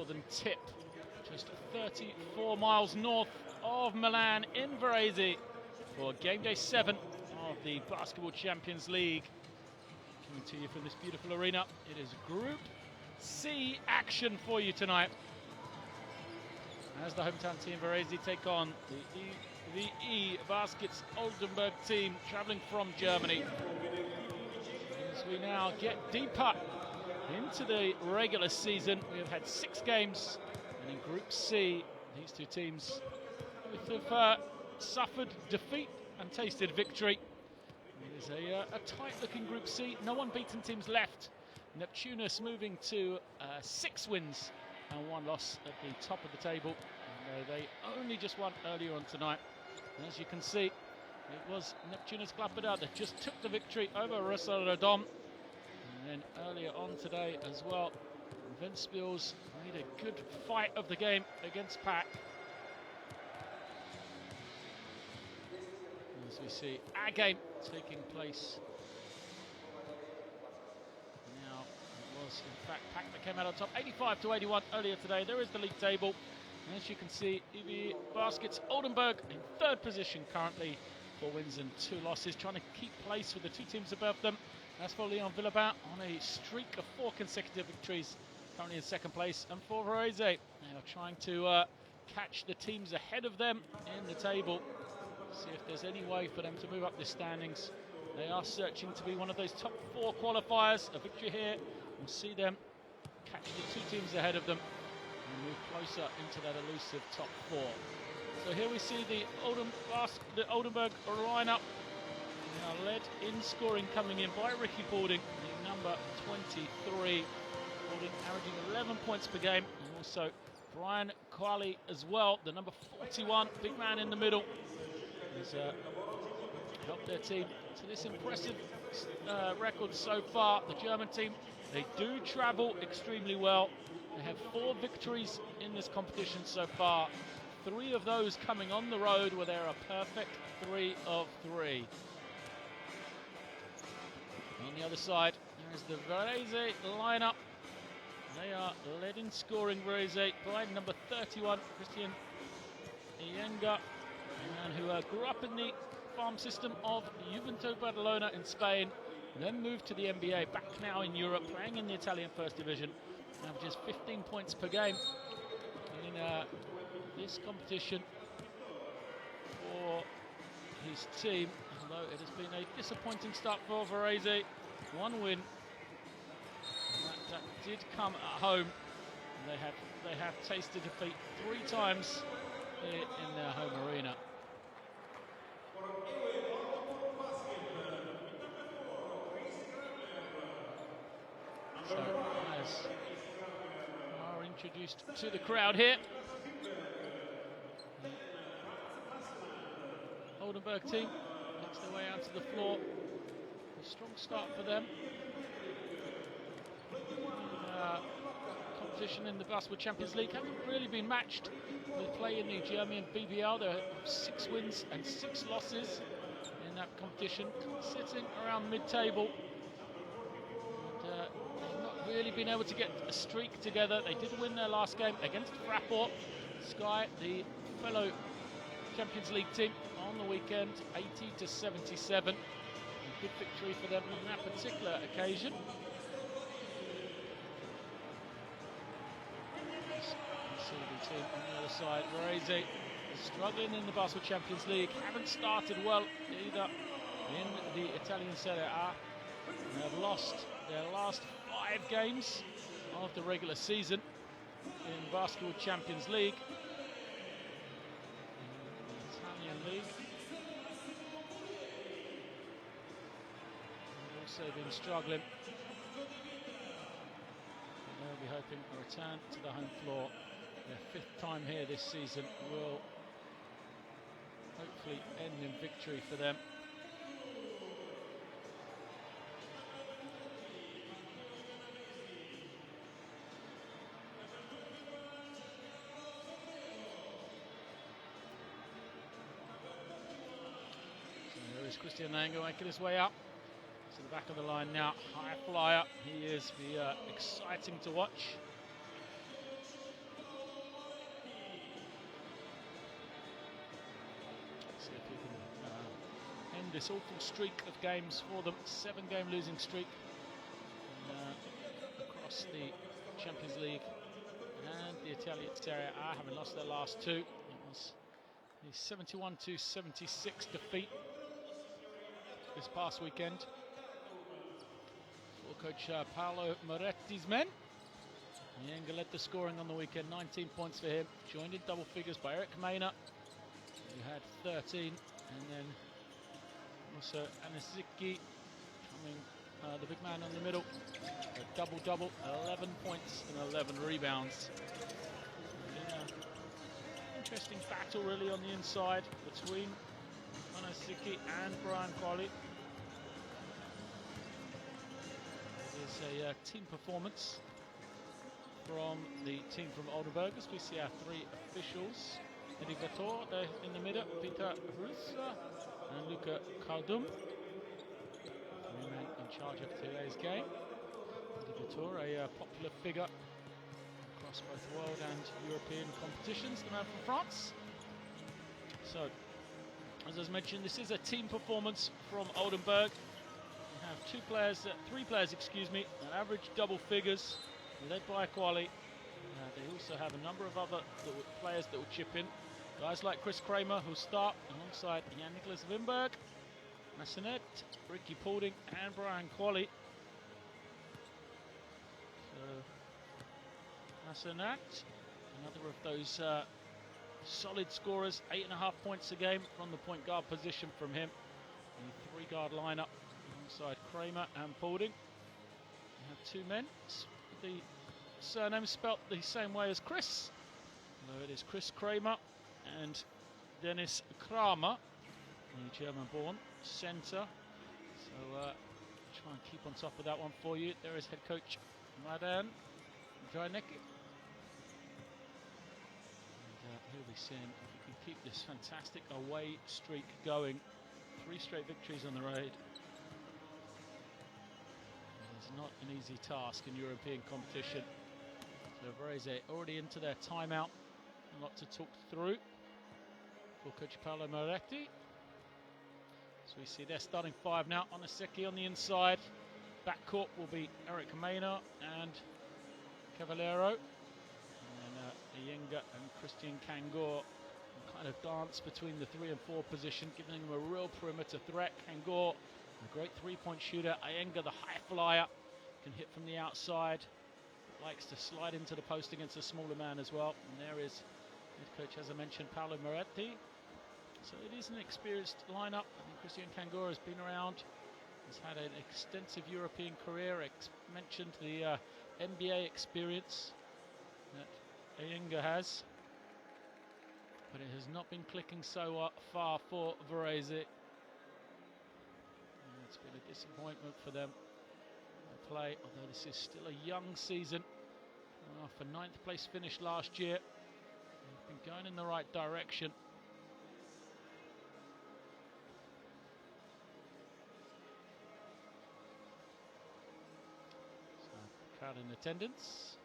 northern tip, just 34 miles north of Milan in Varese for game day 7 of the Basketball Champions League. Coming to you from this beautiful arena, it is Group C action for you tonight, as the hometown team Varese take on the EWE Baskets Oldenburg team travelling from Germany. As we now get deeper into the regular season, we have had 6 games, and in Group C, these two teams have suffered defeat and tasted victory. It is a tight-looking Group C, no unbeaten teams left. Neptunus moving to 6 wins and 1 loss at the top of the table. And, they only just won earlier on tonight. And as you can see, it was Neptunus Klaipeda that just took the victory over Radom. And then earlier on today as well, Ventspils made a good fight of the game against PAC. As we see our game taking place now, it was in fact PAC that came out on top, 85-81 earlier today. There is the league table. And as you can see, EWE Baskets Oldenburg in 3rd position currently, 4 wins and 2 losses, trying to keep pace with the 2 teams above them. As for Lyon Villebin on a streak of 4 consecutive victories, currently in 2nd place. And for Varese, they are trying to catch the teams ahead of them in the table. See if there's any way for them to move up the standings. They are searching to be one of those top 4 qualifiers. A victory here will see them catch the 2 teams ahead of them and move closer into that elusive top 4. So here we see the Oldenburg lineup. Now led in scoring coming in by Ricky Balding, the number 23. Balding averaging 11 points per game. And also Brian Quali as well, the number 41, big man in the middle. Has helped their team to this impressive record so far. The German team, they do travel extremely well. They have 4 victories in this competition so far. 3 of those coming on the road, where they're a perfect 3 of 3. On the other side, there is the Varese lineup. They are led in scoring, Varese, by number 31, Christian Ienga, a man who grew up in the farm system of Juventud Badalona in Spain, then moved to the NBA, back now in Europe, playing in the Italian First Division, averages 15 points per game in this competition for his team, although it has been a disappointing start for Varese. 1 win, that did come at home. They have tasted defeat 3 times here in their home arena. So players are introduced to the crowd here. The Oldenburg team makes their way out to the floor. A strong start for them. Competition in the Basketball Champions League haven't really been matched. They play in the German BBL. There are 6 wins and 6 losses in that competition, sitting around mid-table. They've not really been able to get a streak together. They did win their last game against Fraport Sky, the fellow Champions League team, on the weekend, 80-77. A good victory for them on that particular occasion. The team on the other side, Varese, struggling in the Basketball Champions League, haven't started well either in the Italian Serie A. They have lost their last 5 games of the regular season in Basketball Champions League. In the Italian League, they've also been struggling. They'll be hoping a return to the home floor. Their 5th time here this season will hopefully end in victory for them. So there is Christian Nango making his way up to the back of the line now. High flyer, he is exciting to watch. See if you can end this awful streak of games for them. 7-game losing streak across the Champions League and the Italian Serie A, having lost their last 2. It was the 71-76 defeat this past weekend for coach Paolo Moretti's men. Yenga led the scoring on the weekend, 19 points for him, joined in double figures by Eric Mena, who had 13, and then also Anisiki coming, the big man in the middle, a double-double, 11 points and 11 rebounds. Interesting battle really on the inside between Anisiki and Brian Crowley. It is a team performance from the team from Oldenburg, as we see our 3 officials. Edivator there in the middle, Peter Russa and Luca Caldum. 3 men in charge of today's game. Edivator, a popular figure across both world and European competitions, the man from France. So, as I mentioned, this is a team performance from Oldenburg. We have 3 players, that average double figures, led by Quali. They also have a number of other players that will chip in. Guys like Chris Kramer, who'll start alongside Jan-Niklas Wimberg, Massenet, Ricky Paulding and Brian Quali. So, Massenet, another of those solid scorers, 8.5 points a game from the point guard position from him. The 3-guard lineup alongside Kramer and Paulding. We have 2 men. The surname spelt the same way as Chris. So it is Chris Kramer and Dennis Kramer, the German-born centre. So try and keep on top of that one for you. There is head coach Mladen Drijnecki. And he'll be seeing if we can keep this fantastic away streak going. 3 straight victories on the road. It's not an easy task in European competition. So Varese already into their timeout. A lot to talk through for coach Paolo Moretti. So we see their starting 5 now. Oniseki on the inside. Backcourt will be Eric Mena and Cavallero. And then Iyenga and Christian Kangor kind of dance between the 3 and 4 position, giving them a real perimeter threat. Kangor, a great 3-point shooter. Iyenga, the high flyer, can hit from the outside. Likes to slide into the post against a smaller man as well. And there is head coach, as I mentioned, Paolo Moretti. So it is an experienced lineup. I think Christian Kangor has been around. He's had an extensive European career. Mentioned the NBA experience that Iyenga has. But it has not been clicking so far for Varese. It's been a disappointment for them to play, although this is still a young season. Off a 9th place finish last year. They've been going in the right direction. So, crowd in attendance.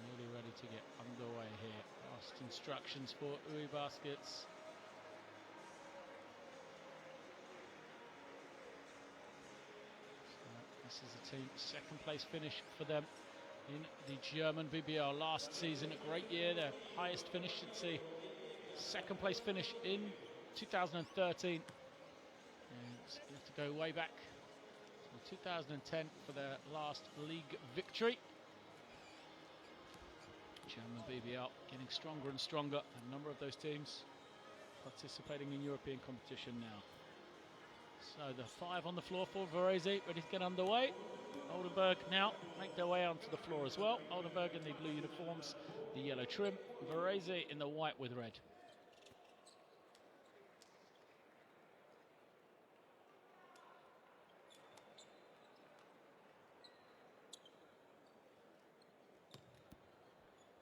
Nearly ready to get underway here. Last instructions for EWE Baskets. This is a team 2nd place finish for them in the German BBL last season. A great year, their highest finish since the 2nd place finish in 2013. And you have to go way back to 2010 for their last league victory. German BBL getting stronger and stronger. A number of those teams participating in European competition now. So the 5 on the floor for Varese, ready to get underway. Oldenburg now make their way onto the floor as well. Oldenburg in the blue uniforms, the yellow trim. Varese in the white with red.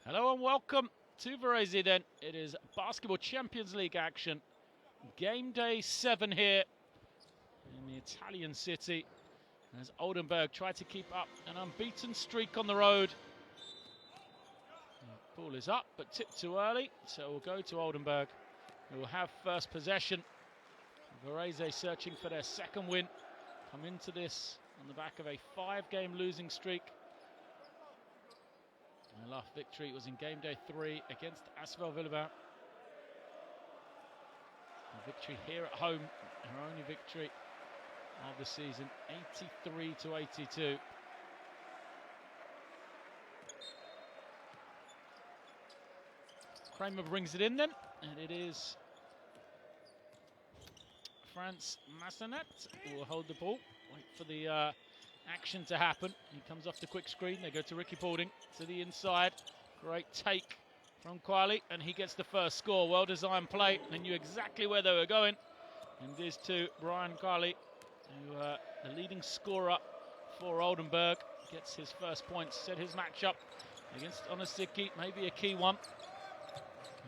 Hello and welcome to Varese then. It is Basketball Champions League action. Game day 7 here in the Italian city, as Oldenburg try to keep up an unbeaten streak on the road. Ball is up, but tipped too early, so it will go to Oldenburg, who will have first possession. Varese searching for their second win. Come into this on the back of a 5-game losing streak. Their last victory was in game day 3 against Asvel Villebert. A victory here at home, her only victory of the season, 83-82. Kramer brings it in then, and it is France Massanet who will hold the ball, wait for the action to happen. He comes off the quick screen, they go to Ricky Paulding, to the inside, great take from Quali, and he gets the first score. Well designed play, they knew exactly where they were going, and this to Brian Quali, who the leading scorer for Oldenburg, gets his first points, set his matchup against Onosiki, maybe a key one.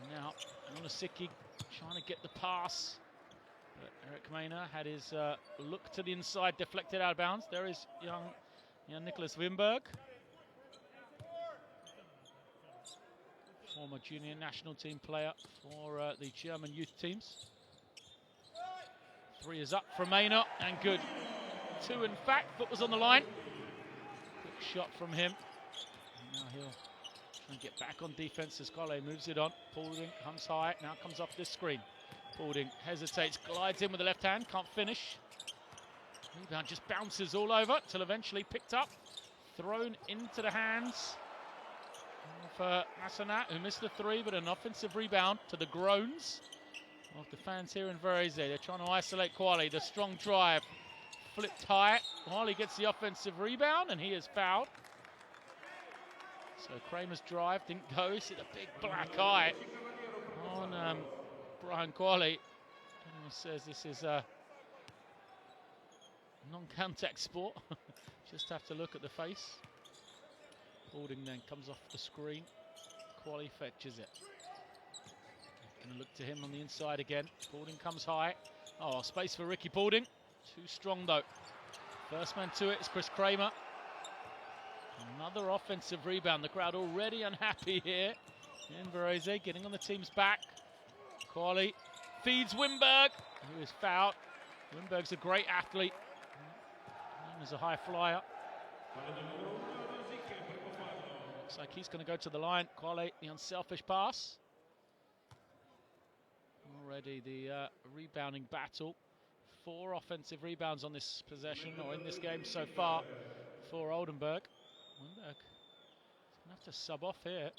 And now Onosiki trying to get the pass, but Eric Maynard had his look to the inside, deflected out of bounds. There is young Nicholas Wimberg, former junior national team player for the German youth teams. 3 is up from Maynard, and good. 2 in fact, foot was on the line. Quick shot from him. And now he'll try and get back on defense as Quale moves it on. Paulding comes high, now comes off this screen. Paulding hesitates, glides in with the left hand, can't finish. Rebound just bounces all over till eventually picked up, thrown into the hands of Massanat, who missed the 3, but an offensive rebound to the groans of the fans here in Varese. They're trying to isolate Quali. The strong drive, flipped high. Quali gets the offensive rebound, and he is fouled. So Kramer's drive didn't go. You see the big black eye on Brian Quali. Anyone says this is a non-contact sport. Just have to look at the face. Paulding then comes off the screen. Quali fetches it. Going to look to him on the inside again. Paulding comes high. Oh, space for Ricky Paulding. Too strong though. First man to it is Chris Kramer. Another offensive rebound. The crowd already unhappy here in Varese, getting on the team's back. Quali feeds Wimberg, who is fouled. Wimberg's a great athlete. He's a high flyer. Looks like he's going to go to the line. Quali, the unselfish pass. Already the rebounding battle. 4 offensive rebounds on this possession, or in this game so far, for Oldenburg. Wimberg is going to have to sub off here.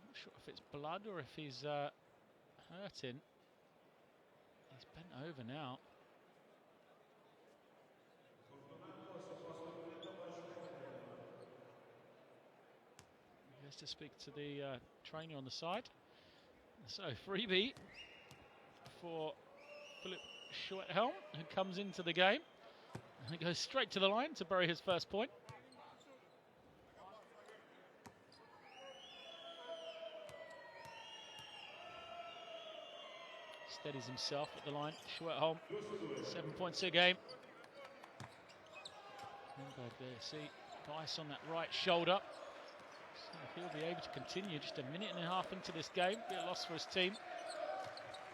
Not sure if it's blood or if he's hurting. He's bent over now. He has to speak to the trainer on the side. So freebie for Philip Schwethelm, who comes into the game and goes straight to the line to bury his first point. Steadies himself at the line. Schwethelm, 7 points a game. Wimberg there, see, Dice on that right shoulder. So he'll be able to continue just a minute and a half into this game. Be a loss for his team.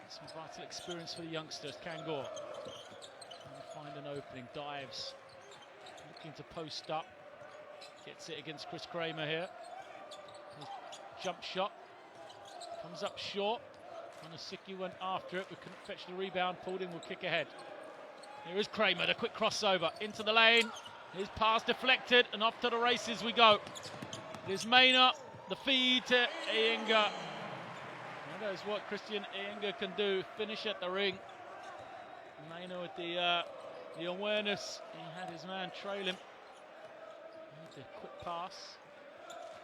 Some vital experience for the youngsters. Kangor trying to find an opening, dives, looking to post up, gets it against Chris Kramer here. His jump shot comes up short. Onosiki went after it, but couldn't fetch the rebound. Paulding will kick ahead. Here is Kramer, the quick crossover into the lane. His pass deflected, and off to the races we go. It is Maynard, the feed to Iyenga. That is what Christian Iyenga can do, finish at the ring. Maynard with the awareness, he had his man trail him. The quick pass.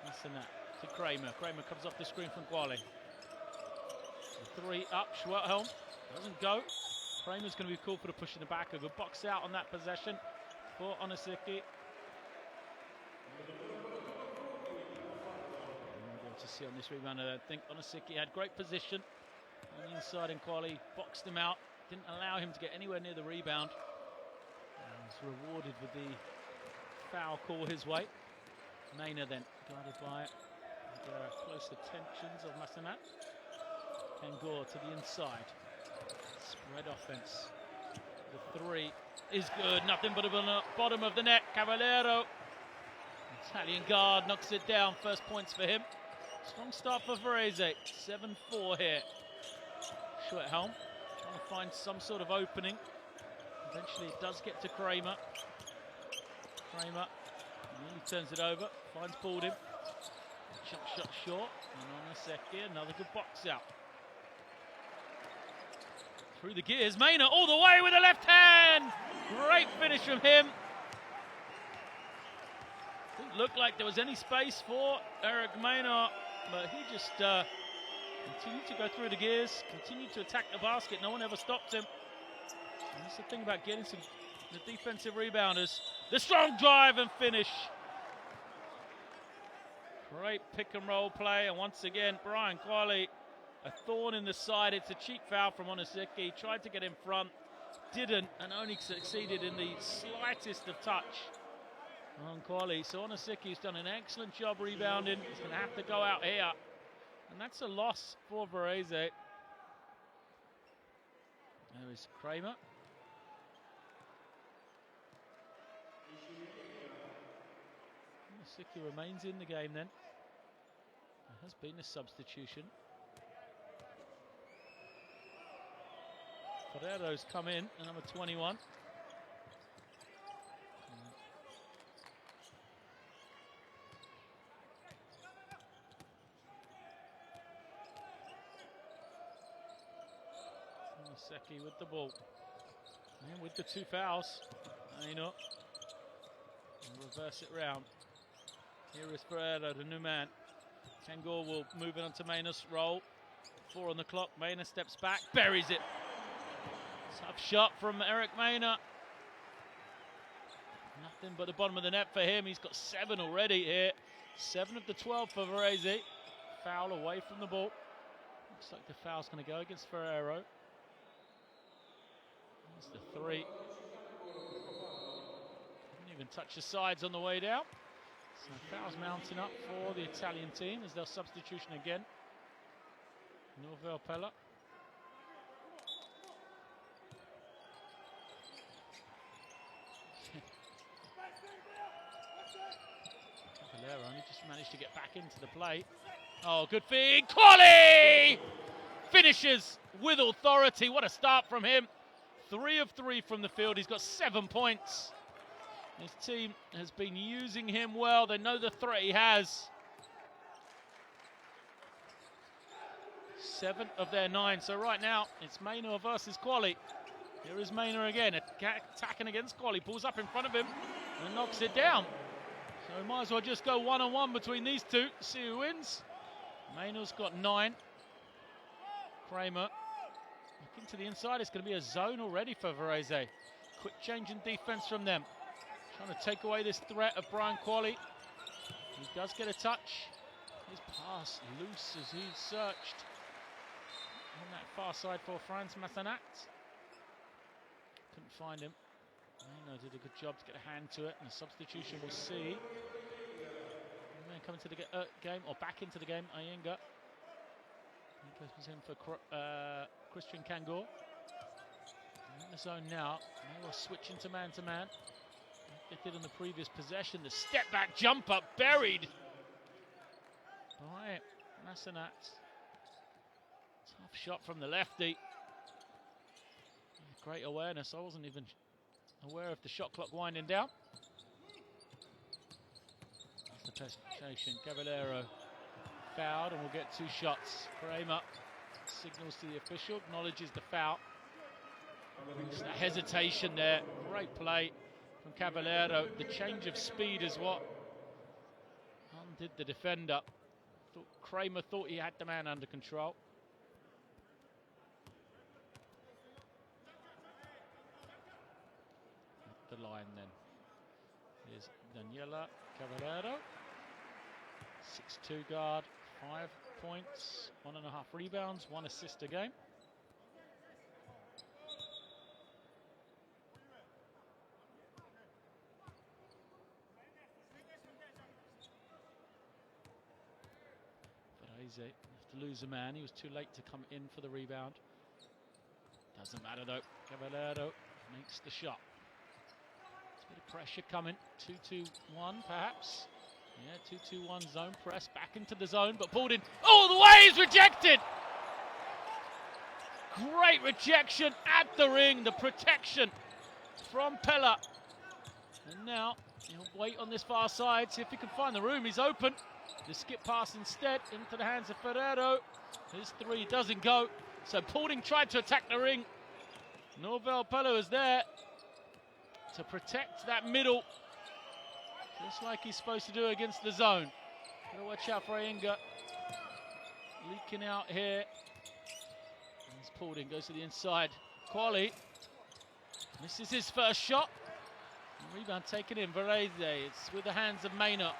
That's enough to Kramer. Kramer comes off the screen from Quali. The 3 up, Schwethelm doesn't go. Kramer's going to be called for the push in the back. A good box out on that possession for Onosiki. To see on this rebound, I think Onosiki had great position on the inside, and Quali boxed him out, didn't allow him to get anywhere near the rebound. And was rewarded with the foul call his way. Maynard then guarded by close attentions of Massanat. Kangor to the inside. Spread offense. The three is good. Nothing but a bottom of the net. Cavallero. Italian guard knocks it down. First points for him. Strong start for Varese. 7-4 here. Schwethelm trying to find some sort of opening. Eventually it does get to Kramer. Kramer nearly turns it over. Finds Baldwin. Jump shot short. And on a second, another good box out. Through the gears, Maynard all the way with the left hand. Great finish from him. Didn't look like there was any space for Eric Maynard, but he just continued to go through the gears, continued to attack the basket. No one ever stopped him. And that's the thing about getting the defensive rebounders. The strong drive and finish. Great pick and roll play, and once again, Brian Qualley, a thorn in the side. It's a cheap foul from Onoseki. Tried to get in front, didn't, and only succeeded in the slightest of touch on Qualley. So Onoseki's done an excellent job rebounding. He's going to have to go out here, and that's a loss for Varese. There is Kramer. Onoseki remains in the game then. There has been a substitution. Ferrero's come in, number 21. Onoseki with the ball. And with the two fouls. Aino. Reverse it round. Here is Ferrero, the new man. Kangor will move it onto Maynard's roll. 4 on the clock. Maynard steps back, buries it. Tough shot from Eric Maynard. Nothing but the bottom of the net for him. He's got 7 already here. 7 of the 12 for Varese. Foul away from the ball. Looks like the foul's going to go against Ferrero. There's the 3. Didn't even touch the sides on the way down. So fouls mounting up for the Italian team as their substitution again. Norvel Pella. Cavallero only just managed to get back into the play. Oh, good feed. Qualley finishes with authority. What a start from him. 3 of 3 from the field. He's got 7 points. His team has been using him well. They know the threat he has. 7 of their 9. So right now, it's Maynard versus Qualley. Here is Maynard again, attacking against Qualley. Pulls up in front of him and knocks it down. So we might as well just go one-on-one between these two. See who wins. Maynard's got 9. Kramer looking to the inside. It's going to be a zone already for Varese. Quick change in defense from them. Trying to take away this threat of Brian Qualley. He does get a touch. His pass loose as he's searched on that far side for Franz Massanat. Couldn't find him. Maynard did a good job to get a hand to it, and a substitution we'll see. And then coming to the game, or back into the game, Iyenga. He goes in for Christian Kangor. In the zone now. They will switch into man-to-man. Like they did on the previous possession. The step-back jumper buried by Massanat. Tough shot from the lefty. Great awareness. I wasn't even aware of the shot clock winding down. That's the presentation. Cavallero fouled, and we'll get 2 shots. Kramer signals to the official, acknowledges the foul. Just that hesitation there. Great play from Cavallero. The change of speed is what undid the defender. Kramer thought he had the man under control. The line then. Here's Daniela Cavallero. 6'2" guard, 5 points, 1.5 rebounds, 1 assist a game. Varese have to lose a man. He was too late to come in for the rebound. Doesn't matter though. Cavallero makes the shot. There's a bit of pressure coming. 2-2-1 perhaps. Yeah, 2-2-1 zone press. Back into the zone, but pulled in all the way. He's rejected. Great rejection at the ring. The protection from Pella. And now he'll wait on this far side, see if he can find the room. He's open. The skip pass instead into the hands of Ferrero. His three doesn't go. So Paulding tried to attack the ring. Norvel Pella is there to protect that middle, just like he's supposed to do against the zone. Gotta watch out for Inga. Leaking out here. As Paulding goes to the inside. Quali. This is his first shot. Rebound taken in. Varese. It's with the hands of Maynard.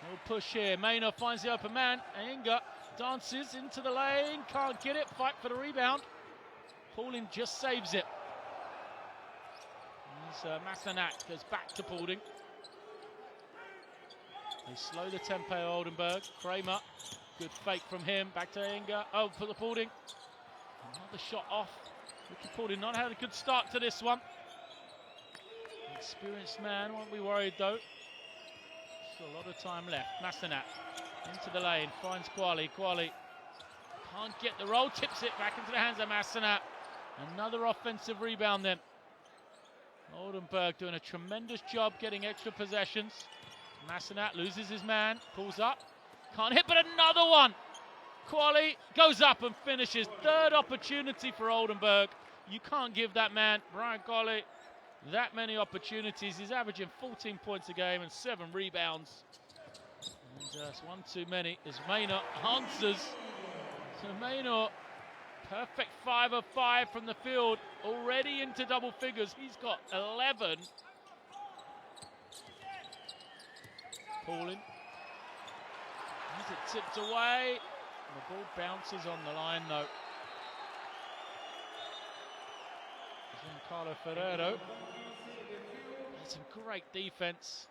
No push here. Maynard finds the open man. Inga dances into the lane. Can't get it. Fight for the rebound. Paulding just saves it. Massenat goes back to Paulding. They slow the tempo, Oldenburg. Kramer, good fake from him. Back to Inga. Oh, for the Paulding. Another shot off. Ricky Paulding not had a good start to this one. Experienced man, won't be worried though. Still a lot of time left. Massenat into the lane, finds Quali. Quali can't get the roll, tips it back into the hands of Massenat. Another offensive rebound then. Oldenburg doing a tremendous job getting extra possessions. Massenat loses his man, pulls up, can't hit, but another one. Quali goes up and finishes. Third opportunity for Oldenburg. You can't give that man, Brian Quali, that many opportunities. He's averaging 14 points a game and 7 rebounds. And just one too many as Maynard answers. So Maynard, perfect 5 of 5 from the field, already into double figures. He's got 11. Paulding. As it tipped away. The ball bounces on the line though. Giancarlo Ferrero. Had some great defense.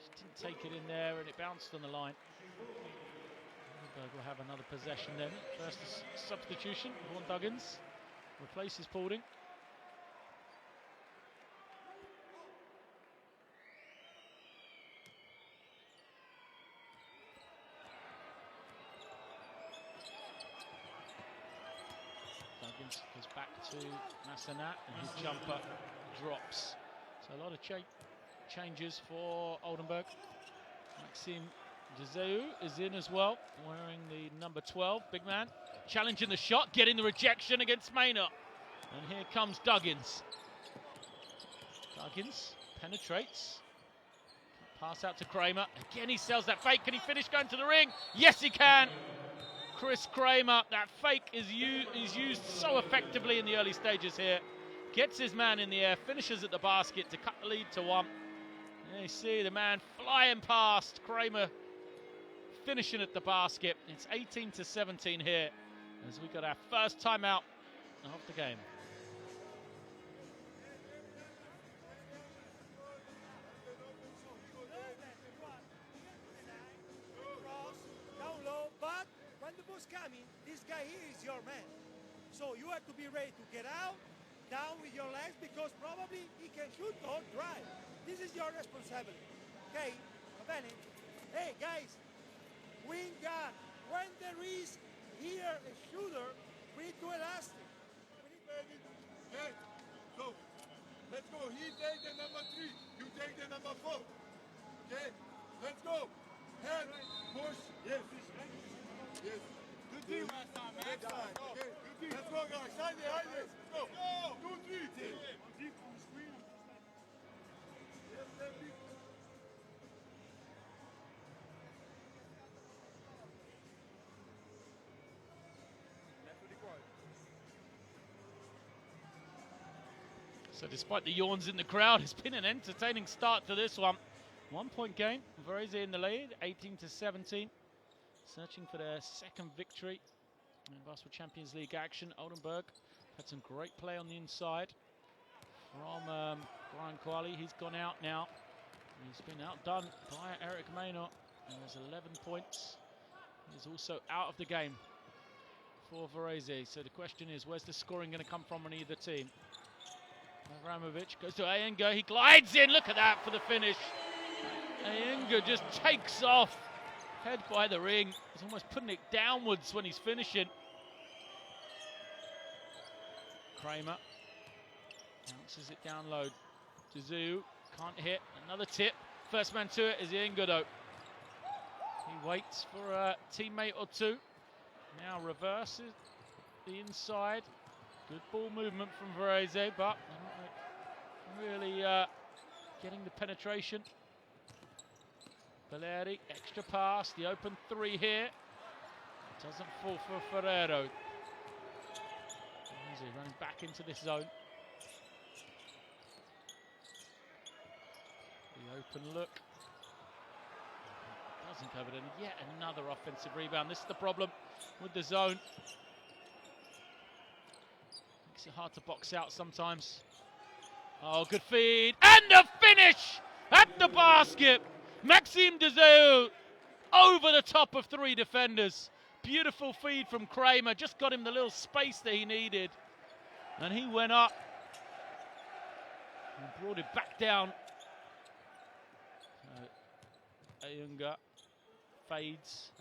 Just didn't take it in there and it bounced on the line. Oldenburg will have another possession then. First substitution, Vaughan Duggins replaces Paulding. Duggins goes back to Massenat and his jumper drops. So a lot of changes for Oldenburg. Maxime Giseu is in as well, wearing the number 12, big man. Challenging the shot, getting the rejection against Maynard. And here comes Duggins. Duggins penetrates. Pass out to Kramer. Again, he sells that fake. Can he finish going to the ring? Yes, he can. Chris Kramer, that fake is used so effectively in the early stages here. Gets his man in the air, finishes at the basket to cut the lead to 1. And you see the man flying past. Kramer finishing at the basket. It's 18-17 here as we got our first timeout of the game. Coming, this guy here is your man. So you have to be ready to get out, down with your legs, because probably he can shoot or drive. This is your responsibility. Okay? Va bene? Hey guys, wing guard. When there is here a shooter, we need to elastic. Hey, so let's go. He take the number 3, you take the number 4. Okay? Let's go. Head, push. Yes. Yes. Good deal. Next time. Okay. Good deal. Let's go, guys. Side there, hide there. Go. 2, 3. Deep on the screen. Yes, deep. So despite the yawns in the crowd, it's been an entertaining start to this one. 1 point game. Varese in the lead, 18-17. Searching for their second victory in Basketball Champions League action. Oldenburg had some great play on the inside from Brian Quali. He's gone out now. He's been outdone by Eric Maynard. He has 11 points He's also out of the game for Varese. So the question is, where's the scoring going to come from on either team? Avramovic goes to Iyengar. He glides in. Look at that for the finish. Iyengar just takes off. Head by the ring. He's almost putting it downwards when he's finishing. Kramer bounces it down low. Dazou can't hit. Another tip. First man to it is Iyengar though. He waits for a teammate or two. Now reverses the inside. Good ball movement from Varese, but really getting the penetration. Valeri, extra pass, the open three here. Doesn't fall for Ferrero. Easy, running back into this zone. The open look. Doesn't cover it, and yet another offensive rebound. This is the problem with the zone. Makes it hard to box out sometimes. Oh, good feed. And the finish at the basket. Maxime Dazou over the top of three defenders. Beautiful feed from Kramer. Just got him the little space that he needed. And he went up and brought it back down. Iyengar fades.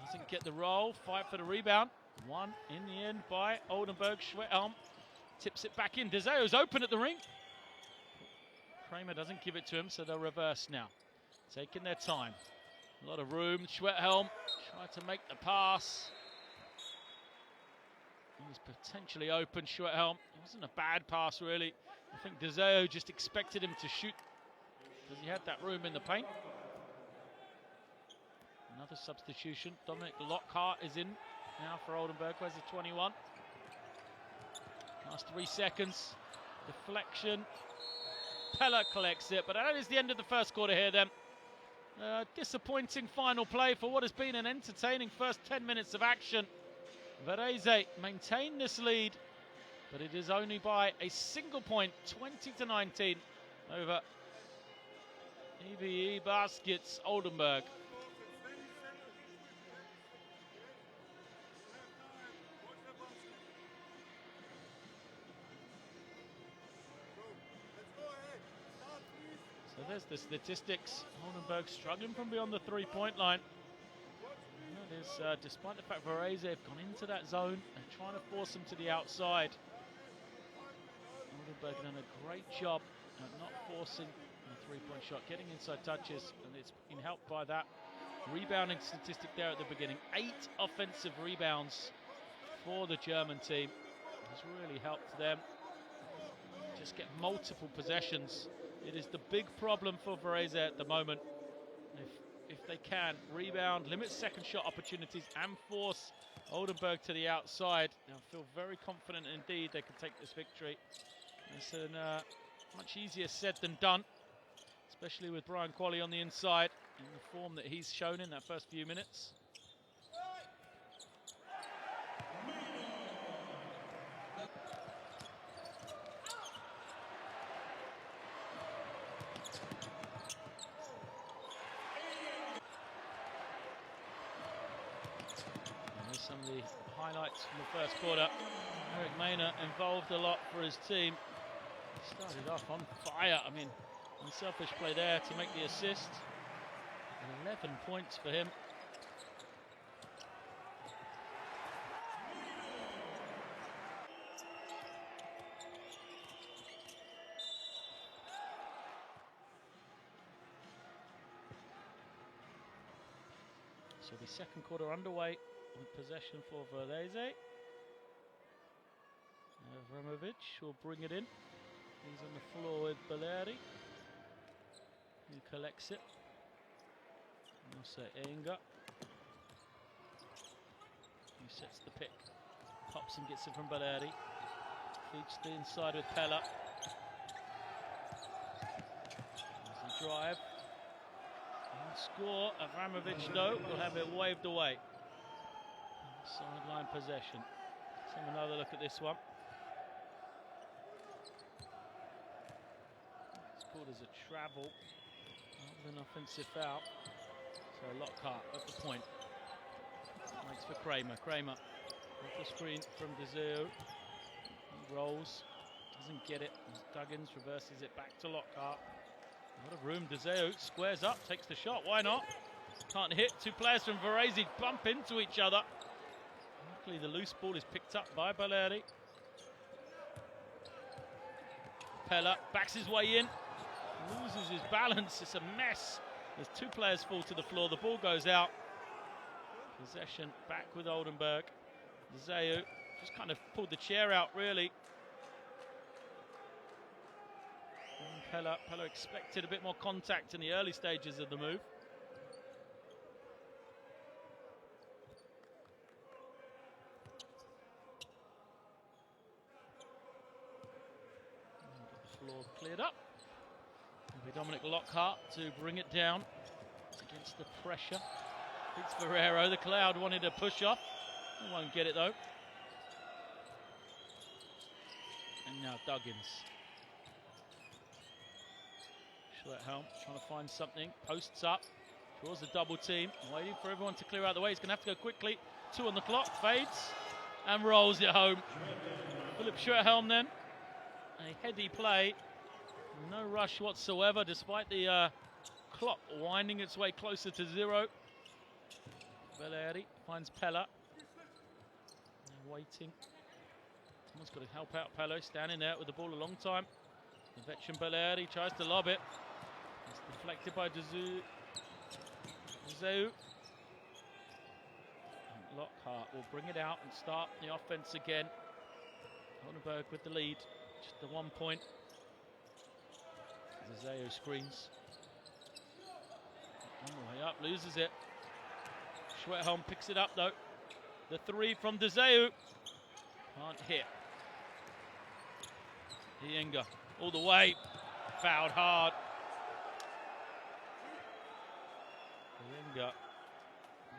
Doesn't get the roll. Fight for the rebound. One in the end by Oldenburg. Schwethelm tips it back in. Dazou's open at the ring. Kramer doesn't give it to him, so they'll reverse now. Taking their time. A lot of room. Schwethelm tried to make the pass. He's potentially open, Schwethelm. It wasn't a bad pass, really. I think Dazou just expected him to shoot because he had that room in the paint. Another substitution. Dominic Lockhart is in now for Oldenburg. Where's the 21? Last 3 seconds. Deflection. Pella collects it, but that is the end of the first quarter here then. Disappointing final play for what has been an entertaining first 10 minutes of action. Varese maintain this lead, but it is only by a single point, 20-19 over EWE Baskets Oldenburg. So there's the statistics. Oldenburg struggling from beyond the three-point line. That is, despite the fact Varese have gone into that zone and trying to force them to the outside. Oldenburg have done a great job at not forcing a three-point shot, getting inside touches, and it's been helped by that rebounding statistic there at the beginning. 8 offensive rebounds for the German team. It's really helped them just get multiple possessions. It is the big problem for Varese at the moment. If they can rebound, limit second shot opportunities, and force Oldenburg to the outside, they'll feel very confident indeed they can take this victory. It's much easier said than done, especially with Brian Qualley on the inside in the form that he's shown in that first few minutes. Some of the highlights from the first quarter. Eric Maynard involved a lot for his team. He started off on fire. I mean, unselfish play there to make the assist. 11 points for him. So the second quarter underway. With possession for Varese. Avramovic will bring it in. He's on the floor with Valeri. He collects it. And also Iyengar. He sets the pick. Pops and gets it from Valeri. Feeds to the inside with Pella. As he drive. And score. Avramovic, though, will have it waved away. Sideline possession. Let's have another look at this one. It's called as a travel, rather than offensive foul. So Lockhart at the point. It's for Kramer. Kramer off the screen from Dezeu. He rolls, doesn't get it. Duggins reverses it back to Lockhart. A lot of room. Dezeu squares up, takes the shot. Why not? Can't hit. Two players from Varese bump into each other. Luckily, the loose ball is picked up by Baleri. Pella backs his way in, loses his balance. It's a mess. There's two players fall to the floor. The ball goes out. Possession back with Oldenburg. Dezeu just kind of pulled the chair out, really. And Pella expected a bit more contact in the early stages of the move. Floor cleared up. It'll be Dominic Lockhart to bring it down. It's against the pressure. It's Ferrero. The Cloud wanted to push off. He won't get it though. And now Duggins. Schwerthelm trying to find something. Posts up. Draws a double team. Waiting for everyone to clear out the way. He's going to have to go quickly. 2 on the clock. Fades. And rolls it home. Philip Schwerthelm then. A heady play, no rush whatsoever, despite the clock winding its way closer to 0. Baleri finds Pella. They're waiting. Someone's got to help out Pella, standing there with the ball a long time. The veteran Baleri tries to lob it. It's deflected by Dezeu. Lockhart will bring it out and start the offense again. Oldenburg with the lead. Just the 1 point. Dezeu screens. On the way up, loses it. Schwerthelm picks it up though. The 3 from Dezeu. Can't hit. Ienga all the way. Fouled hard. Ienga.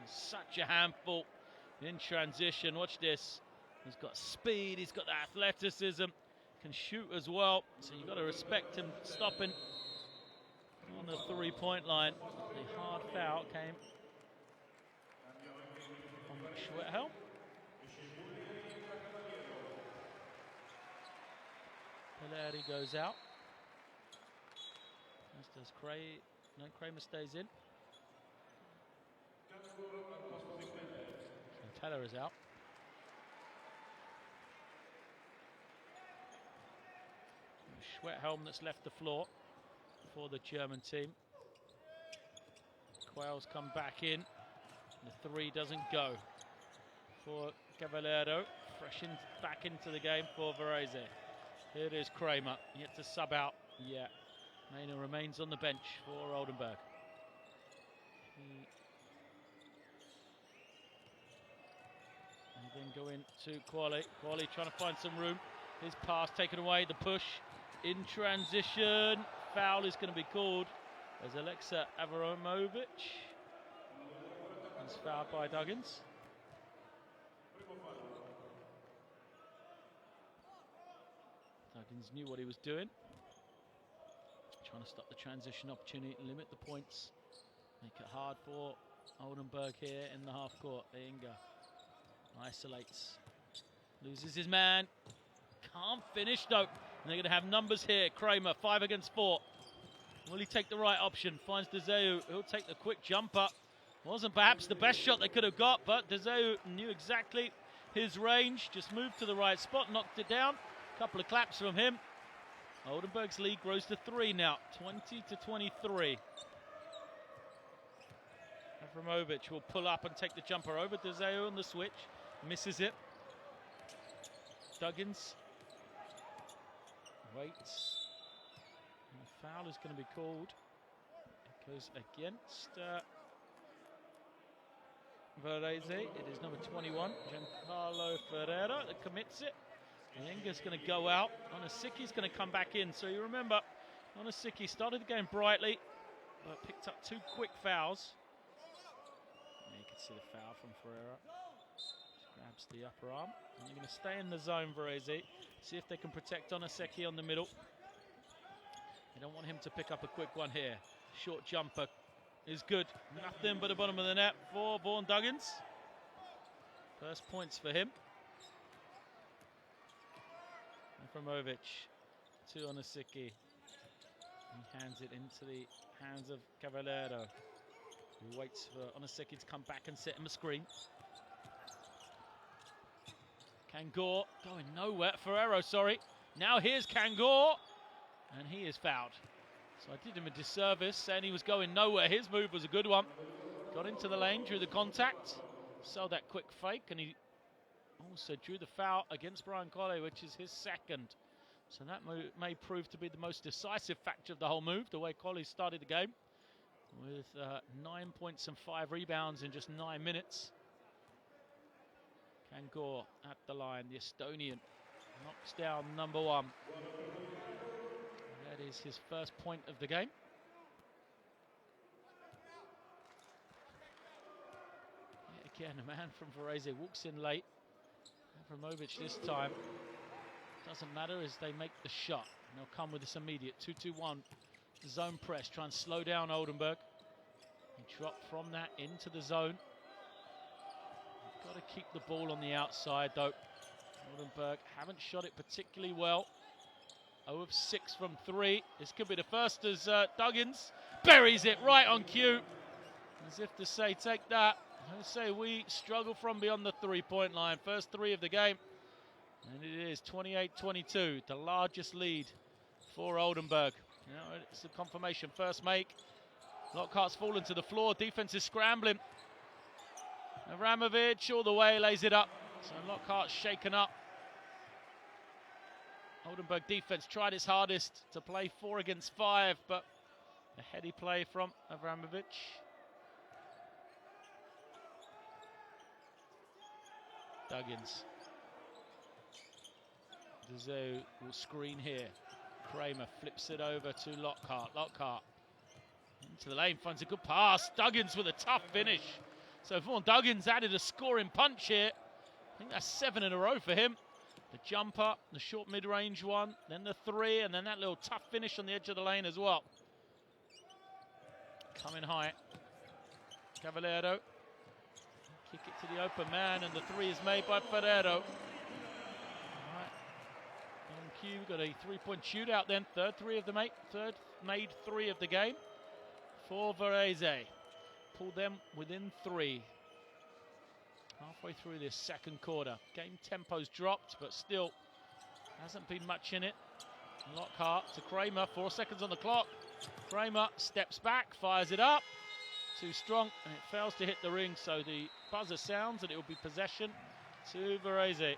Such a handful in transition. Watch this. He's got speed, he's got the athleticism. Can shoot as well, so you've got to respect him stopping on the 3-point line. The hard foul came from Schwerthelm. Baleri goes out. As does Kramer stays in. Teller is out. Schwerthelm that's left the floor for the German team. Quayle's come back in. The 3 doesn't go for Cavallero. Fresh back into the game for Varese. Here it is Kramer, yet to sub out. Yeah, Maynard remains on the bench for Oldenburg. And then go in to Quali. Quali trying to find some room. His pass taken away, the push. In transition, foul is going to be called as Alexa Avramovic is fouled by Duggins. Duggins knew what he was doing. Trying to stop the transition opportunity, limit the points, make it hard for Oldenburg here in the half court. Ienga isolates, loses his man, can't finish though. And they're going to have numbers here. Kramer, 5 against 4. Will he take the right option? Finds Dezeu. He'll take the quick jumper. Wasn't perhaps the best shot they could have got, but Dezeu knew exactly his range. Just moved to the right spot, knocked it down. A couple of claps from him. Oldenburg's lead grows to 3 now, 20-23. Avramovic will pull up and take the jumper over Dezeu on the switch. Misses it. Duggins waits. And the foul is going to be called. It goes against Varese. It is number 21, Giancarlo Ferreira, that commits it. Ienga's going to go out. Onisiki's going to come back in. So you remember, Onisiki started the game brightly, but picked up 2 quick fouls. And you can see the foul from Ferreira. Grabs the upper arm. And you're going to stay in the zone, Varese. See if they can protect Oniseki on the middle. They don't want him to pick up a quick one here. Short jumper is good. Nothing but the bottom of the net for Vaughan Duggins. First points for him. Abramovic to Onosicki. He hands it into the hands of Cavallero, who waits for Onosicki to come back and set him a screen. Kangor going nowhere. Ferrero, sorry. Now here's Kangor, and he is fouled. So I did him a disservice, saying he was going nowhere. His move was a good one. Got into the lane, drew the contact, sold that quick fake, and he also drew the foul against Brian Colley, which is his second. So that may prove to be the most decisive factor of the whole move, the way Colley started the game, with 9 points and 5 rebounds in just 9 minutes. Kangor at the line, the Estonian knocks down number 1. That is his first point of the game. Yet again, a man from Varese walks in late. Abramovic this time. Doesn't matter as they make the shot. And they'll come with this immediate 2-2-1 zone press. Try and slow down Oldenburg. He dropped from that into the zone. Got to keep the ball on the outside though. Oldenburg haven't shot it particularly well. 0 of 6 from 3. This could be the first as Duggins buries it right on cue. As if to say, take that. I say we struggle from beyond the 3-point line. First 3 of the game. And it is 28-22, the largest lead for Oldenburg. You know, it's a confirmation. First make. Lockhart's fallen to the floor. Defense is scrambling. Abramovic all the way, lays it up. So Lockhart's shaken up. Oldenburg defense tried its hardest to play 4 against 5, but a heady play from Abramovic. Duggins. Dezo will screen here. Kramer flips it over to Lockhart. Lockhart into the lane, finds a good pass. Duggins with a tough finish. So Vaughan Duggins added a scoring punch here. I think that's 7 in a row for him. The jumper, the short mid-range one, then the 3, and then that little tough finish on the edge of the lane as well. Coming high. Cavallero. Kick it to the open man, and the 3 is made by Ferrero. Q got a 3-point shootout then. Third made 3 of the game for Varese. Pulled them within 3. Halfway through this second quarter. Game tempo's dropped, but still hasn't been much in it. Lockhart to Kramer, 4 seconds on the clock. Kramer steps back, fires it up. Too strong, and it fails to hit the ring, so the buzzer sounds and it will be possession to Varese.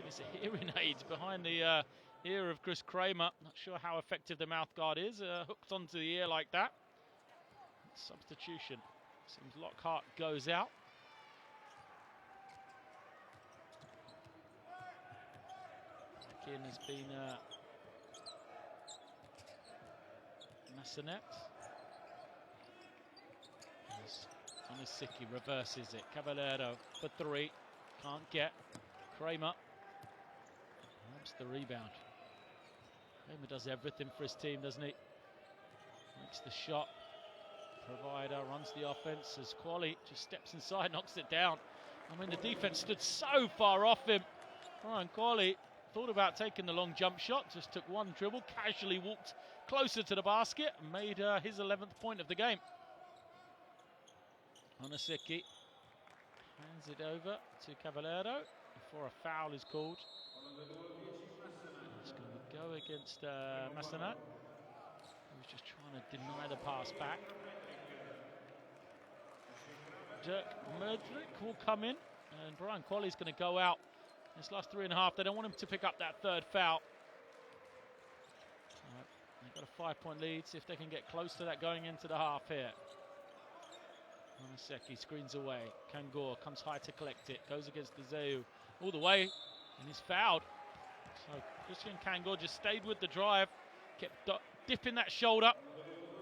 It's a hearing aid behind the ear of Chris Kramer. Not sure how effective the mouth guard is. Hooked onto the ear like that. Substitution. Seems Lockhart goes out. Back in has been Massonet. Onosicki reverses it. Cavallero for 3. Can't get. Kramer. The rebound. Kramer does everything for his team, doesn't he? Makes the shot. Provider runs the offense as Qualley just steps inside, knocks it down. I mean, the defense stood so far off him. Brian Qualley thought about taking the long jump shot, just took 1 dribble, casually walked closer to the basket and made his 11th point of the game. Onosicki hands it over to Cavallero before a foul is called. It's going to go against Massonet, who's just trying to deny the pass back. Dirk Merdrick will come in, and Brian Qualley's going to go out. This last 3.5, they don't want him to pick up that 3rd foul. They've got a 5-point lead, see if they can get close to that going into the half here. Onosicki screens away. Kangor comes high to collect it, goes against Dezeu all the way, and he's fouled. So Christian Kangor just stayed with the drive, kept dipping that shoulder,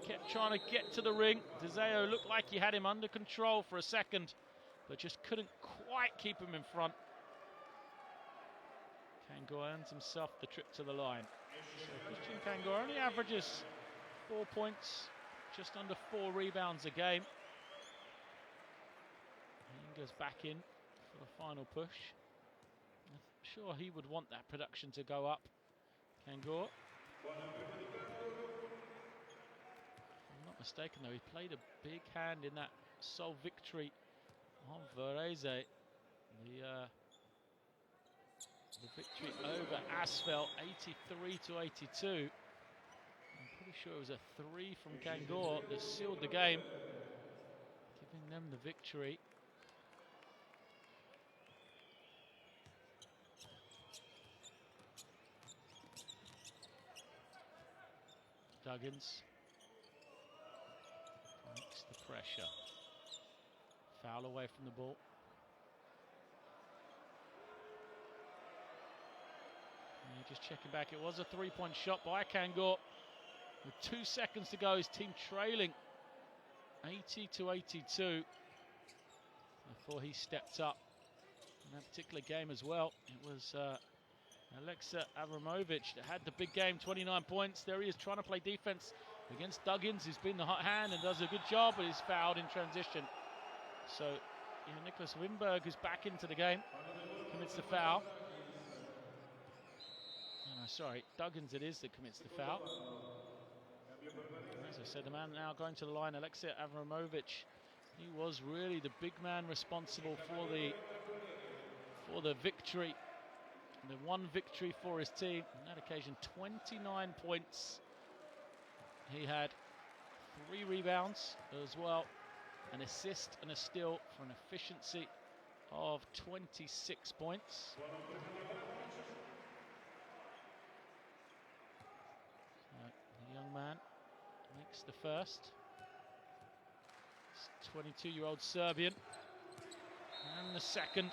kept trying to get to the ring. Dezeu looked like he had him under control for a second, but just couldn't quite keep him in front. Kangor earns himself the trip to the line. So Christian Kangor only averages 4 points, just under 4 rebounds a game. Goes back in for the final push. I'm sure he would want that production to go up. Kangor. If I'm not mistaken though, he played a big hand in that sole victory of Varese. The victory over Asfel, 83-82. I'm pretty sure it was a 3 from Kangor that sealed the game, giving them the victory. Duggins makes the pressure. Foul away from the ball. Yeah, just checking back, it was a 3-point shot by Kangor. With 2 seconds to go, his team trailing 80-82 before he stepped up in that particular game as well. It was Alexa Avramovic that had the big game, 29 points. There he is trying to play defense against Duggins, who's been the hot hand and does a good job, but is fouled in transition. So Nicholas Wimberg, who's back into the game, commits the foul. No, sorry, Duggins it is that commits the foul. As I said, the man now going to the line, Alexei Avramovic. He was really the big man responsible for the victory. The one victory for his team. On that occasion, 29 points. He had 3 rebounds as well, an assist and a steal for an efficiency of 26 points. The young man makes the first. 22-year-old Serbian. And the second.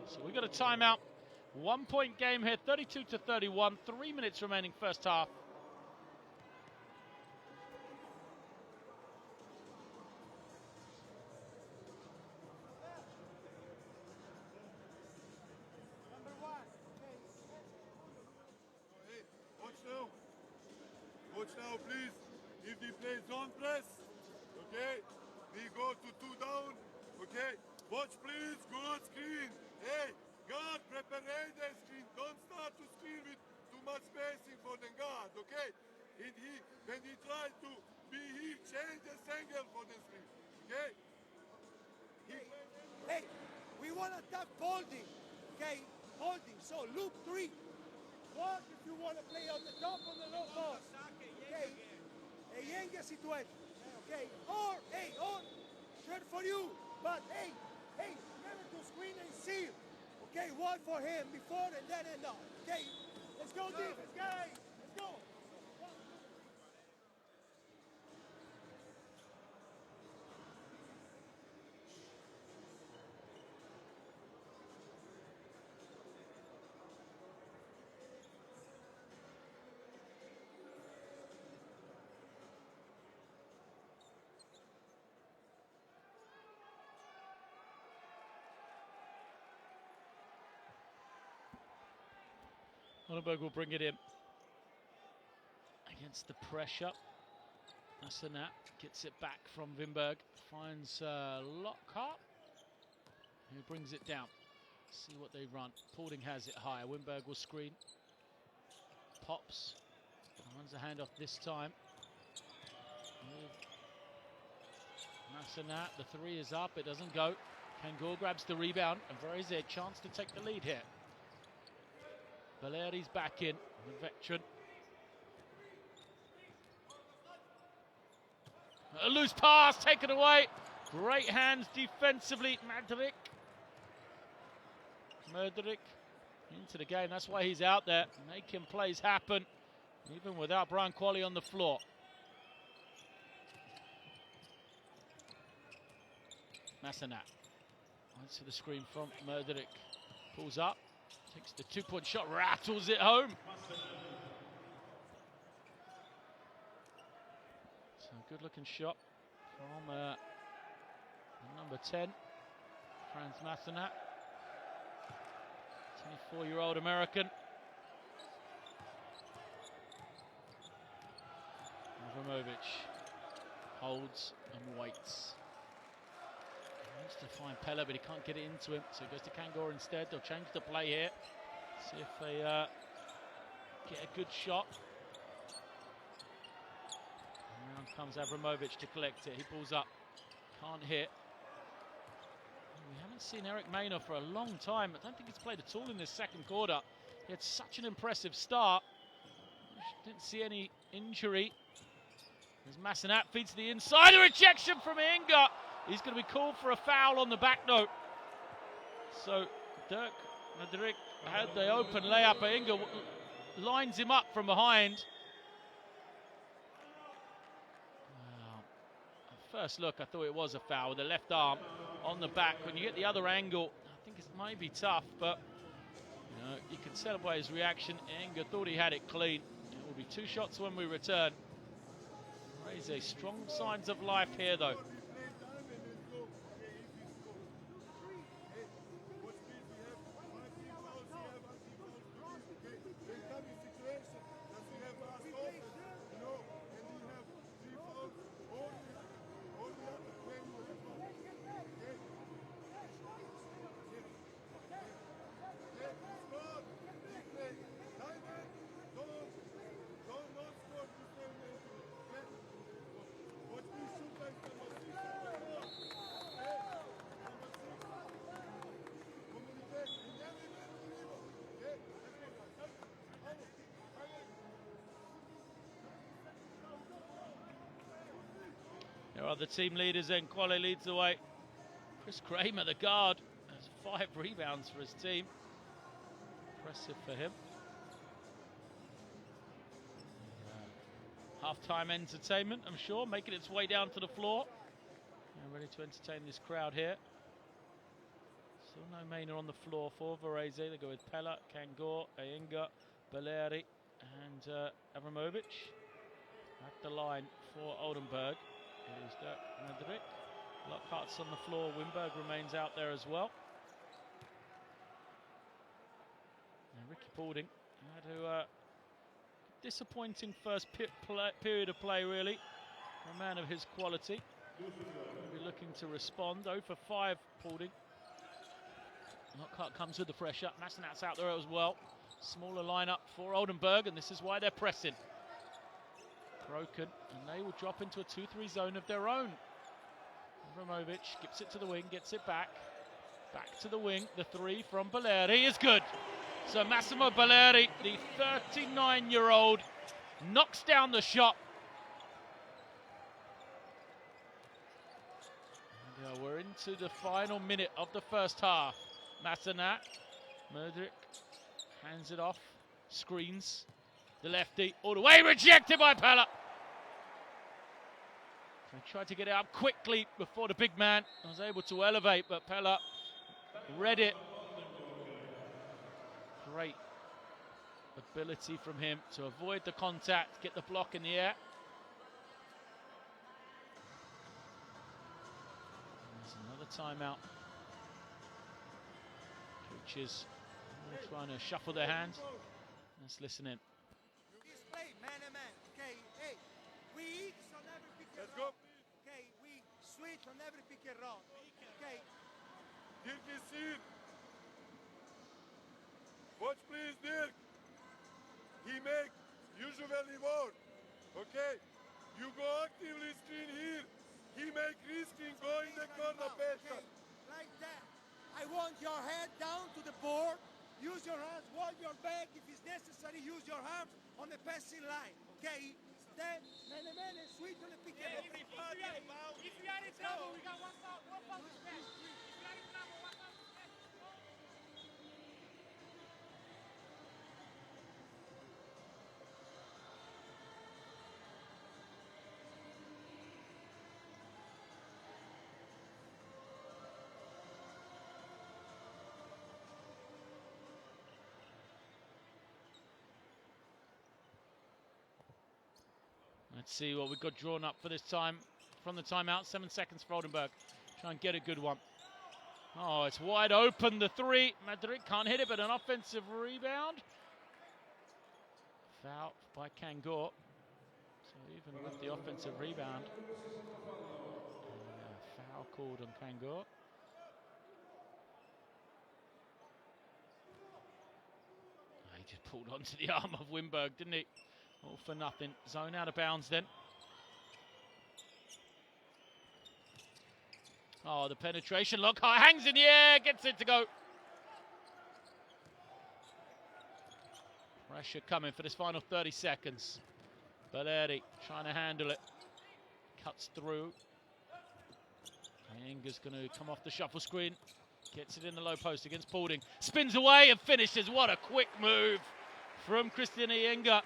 So we got a timeout. 1-point game here, 32-31. 3 minutes remaining first half. Hey, watch now, please. If they play zone press, okay, we go to 2 down, okay. Watch, please, good screen. Hey, guard, prepare the screen. Don't start to screen with too much spacing for the guard, okay? When he tries to be here, change the angle for the screen, okay? Hey, we want to attack holding, okay? Holding, so loop 3. Walk if you want to play on the top on the low post, okay? A Yenga situation, okay? Or trade for you, but hey, remember to screen and seal. Okay, one for him before and then end up. Okay, let's go defense, guys. Let's go. Oldenburg will bring it in against the pressure. Asenat gets it back from Wimberg, finds Lockhart, who brings it down. See what they run. Paulding has it higher. Wimberg will screen. Pops. Runs the handoff this time. Asenat, the 3 is up. It doesn't go. Kangor grabs the rebound, and Varese a chance to take the lead here. Valeri's back in, the veteran. A loose pass taken away. Great hands defensively. Murderic into the game. That's why he's out there, making plays happen, even without Brian Qualley on the floor. Massanat. Onto the screen from Murderic. Pulls up. Takes the 2-point shot, rattles it home. So good looking shot from number 10, Franz Massanat, 24-year-old American. Avramovic Holds and waits. He wants to find Pella, but he can't get it into him, so he goes to Kangor instead. They'll change the play here. See if they get a good shot. And around comes Avramovic to collect it. He pulls up, can't hit. We haven't seen Eric Maynor for a long time. I don't think he's played at all in this second quarter. He had such an impressive start. Didn't see any injury. As Massenat feeds the inside, a rejection from Inga. He's going to be called for a foul on the back note. So Dirk Madrid had the open layup, but Inga lines him up from behind. Wow. At first look, I thought it was a foul with the left arm on the back. When you get the other angle, I think it might be tough, but you can tell by his reaction. Inga thought he had it clean. It will be 2 shots when we return. Varese, strong signs of life here, though. There are the team leaders then. Quale leads the way. Chris Kramer, the guard, has 5 rebounds for his team. Impressive for him. Half-time entertainment, I'm sure, making its way down to the floor. And ready to entertain this crowd here. Still no Maynor on the floor for Varese. They go with Pella, Kangor, Ainga, Baleri, and Avramovic. At the line for Oldenburg. Here's Dirk Madrid. Lockhart's on the floor. Wimberg remains out there as well. And Ricky Paulding had a disappointing first period of play, really, for a man of his quality. He'll be looking to respond. 0 for 5, Paulding. Lockhart comes with the pressure. Massenat's out there as well. Smaller lineup for Oldenburg, and this is why they're pressing. Broken, and they will drop into a 2-3 zone of their own. Avramovic gives it to the wing, gets it back to the wing. The 3 from Baleri is good. So Massimo Baleri, the 39-year-old, knocks down the shot. And, we're into the final minute of the first half. Massenat, Mudrik hands it off, screens. The lefty, all the way, rejected by Pella. He tried to get it up quickly before the big man was able to elevate, but Pella read it. Great ability from him to avoid the contact, get the block in the air. There's another timeout. Coaches trying to shuffle their hands. Let's listen in. Play man-to-man, okay? Hey, we on every pick and roll. Okay, we switch on every pick and roll. Okay. Dirk is here. Watch please, Dirk. He make usually more. Okay. You go actively screen here. He make risking go in the corner better. Like that. I want your head down to the board. Use your hands, wall your back. If it's necessary, use your arms on the passing line, okay? Then, man, switch on the pick and roll. If we are in trouble, we got one foul to spend. If we are in trouble, one foul to spend. Let's see what we've got drawn up for this time from the timeout. 7 seconds for Oldenburg. Try and get a good one. Oh, it's wide open, the 3. Madrid can't hit it, but an offensive rebound. Foul by Kangor. So even with the offensive rebound. Foul called on Kangor. He just pulled onto the arm of Wimberg, didn't he? All for nothing. Zone out of bounds then. Oh, the penetration. Lockhart hangs in the air, gets it to go. Pressure coming for this final 30 seconds. Valeri trying to handle it. Cuts through. Inga's going to come off the shuffle screen. Gets it in the low post against Paulding. Spins away and finishes. What a quick move from Christina Inga.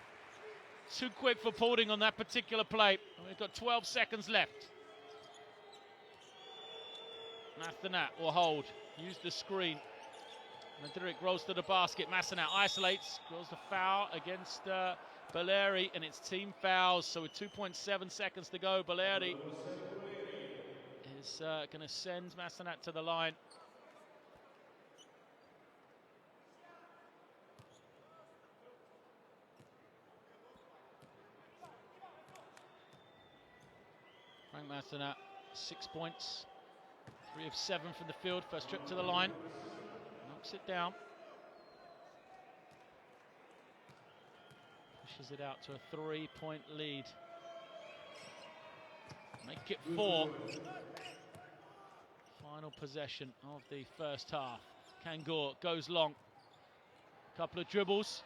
Too quick for Paulding on that particular play. And we've got 12 seconds left. Mathanat will hold. Use the screen. Madrick rolls to the basket. Massenat isolates. Goes the foul against Valeri, and it's team fouls. So with 2.7 seconds to go, Valeri is going to send Massenat to the line. Frank Massenat, 6 points. 3 of 7 from the field. First trip to the line. Knocks it down. Pushes it out to a 3-point lead. Make it 4. Final possession of the first half. Kangor goes long. Couple of dribbles.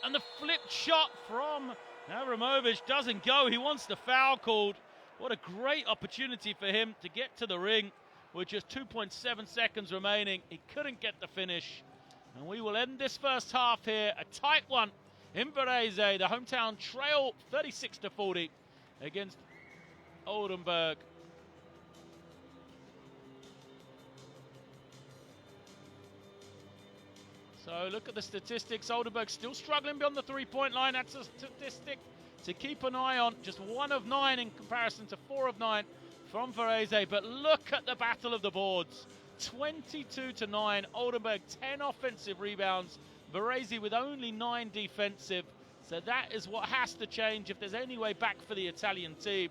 And the flipped shot from Avramovic doesn't go. He wants the foul called. What a great opportunity for him to get to the ring with just 2.7 seconds remaining. He couldn't get the finish. And we will end this first half here. A tight one in Varese. The hometown trail 36-40 against Oldenburg. So look at the statistics. Oldenburg still struggling beyond the 3-point line. That's a statistic to keep an eye on. Just 1 of 9 in comparison to 4 of 9 from Varese. But look at the battle of the boards. 22-9. Oldenburg 10 offensive rebounds. Varese with only 9 defensive. So that is what has to change if there's any way back for the Italian team.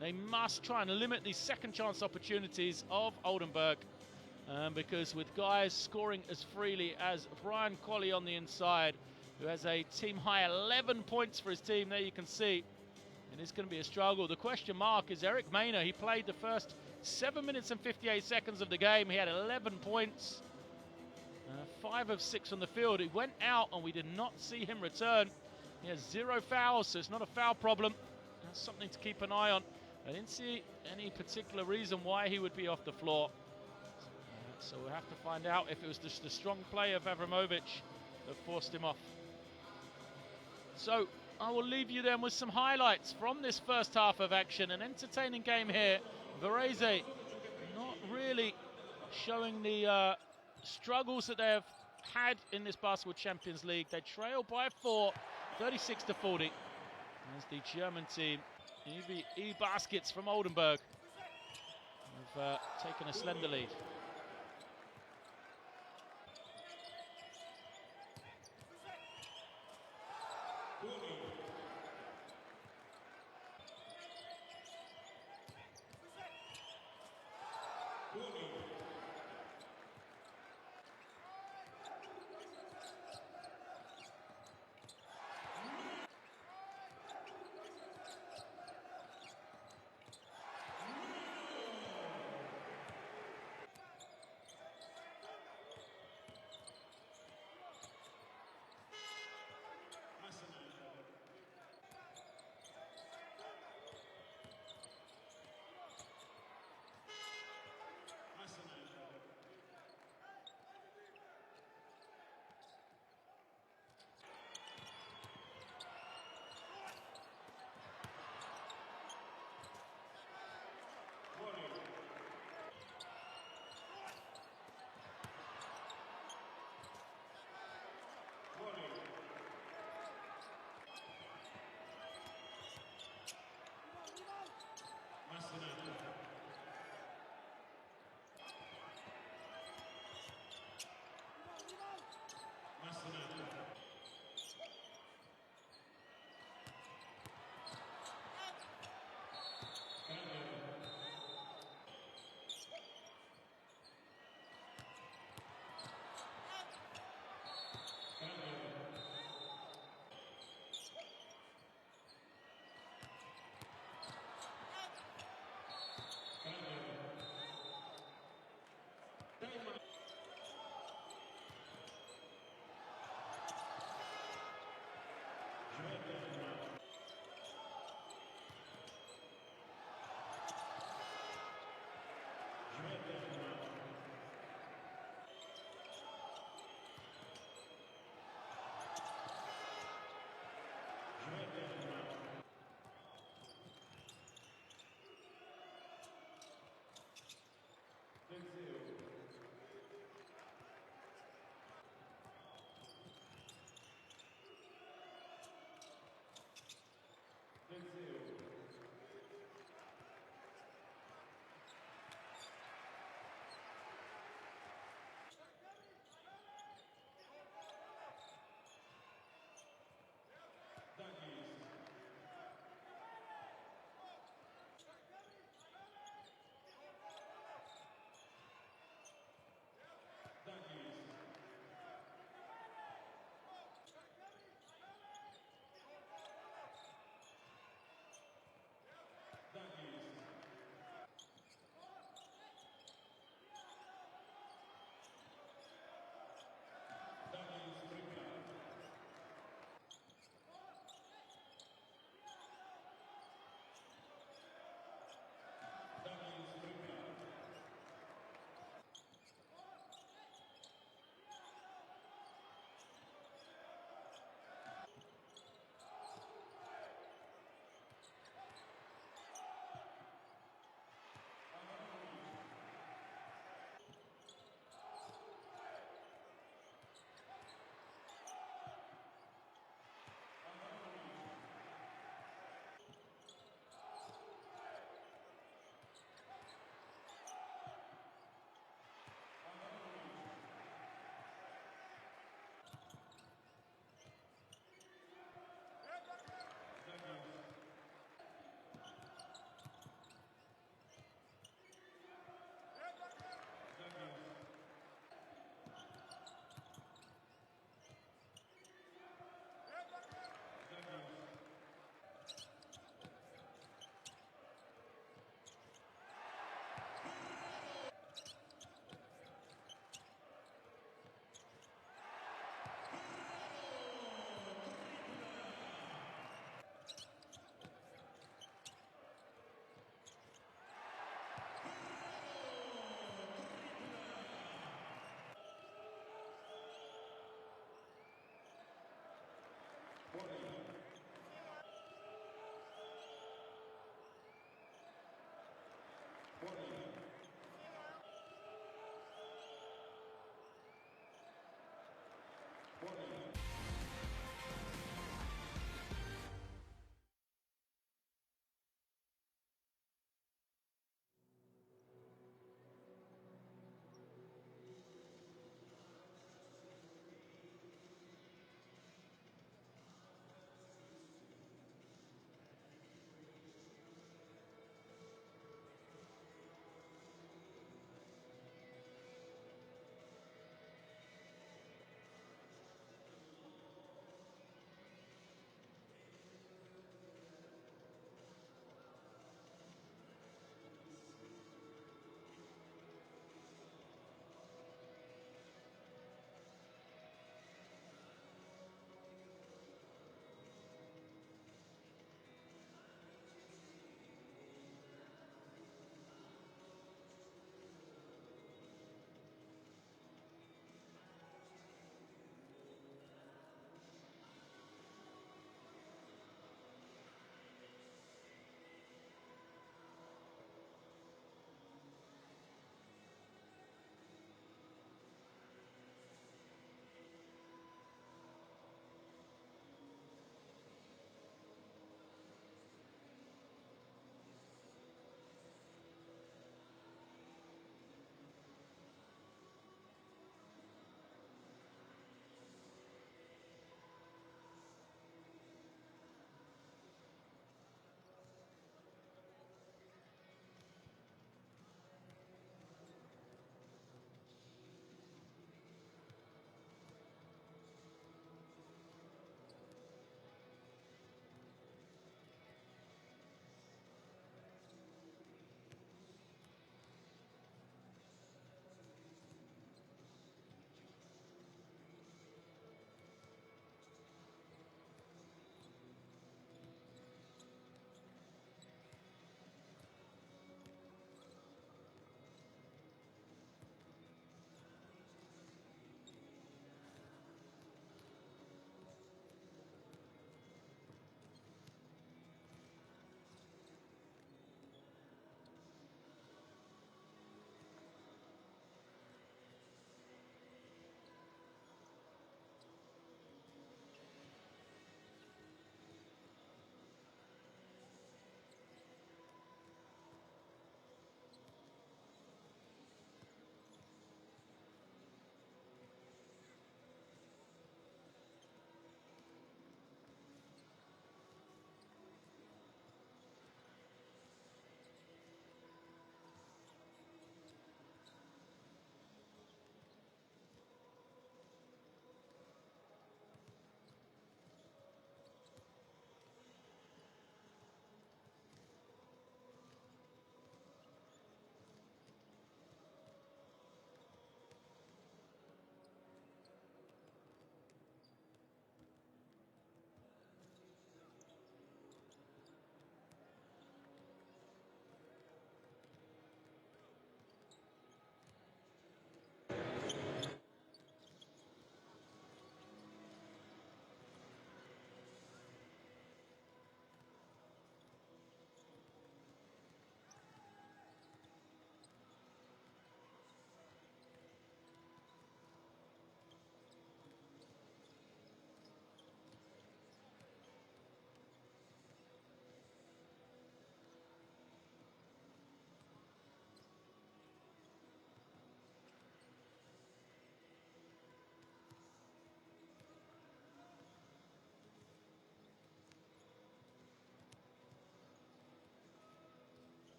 They must try and limit these second chance opportunities of Oldenburg. Because with guys scoring as freely as Brian Colley on the inside, who has a team high 11 points for his team, there you can see. And it's going to be a struggle. The question mark is Eric Maynor. He played the first 7 minutes and 58 seconds of the game. He had 11 points, 5 of 6 on the field. He went out and we did not see him return. He has 0 fouls, so it's not a foul problem. That's something to keep an eye on. I didn't see any particular reason why he would be off the floor. So we'll have to find out if it was just the strong play of Avramovic that forced him off. So I will leave you then with some highlights from this first half of action. An entertaining game here. Varese not really showing the struggles that they have had in this Basketball Champions League. They trail by 4, 36-40. As the German team, EWE Baskets from Oldenburg, have taken a slender lead.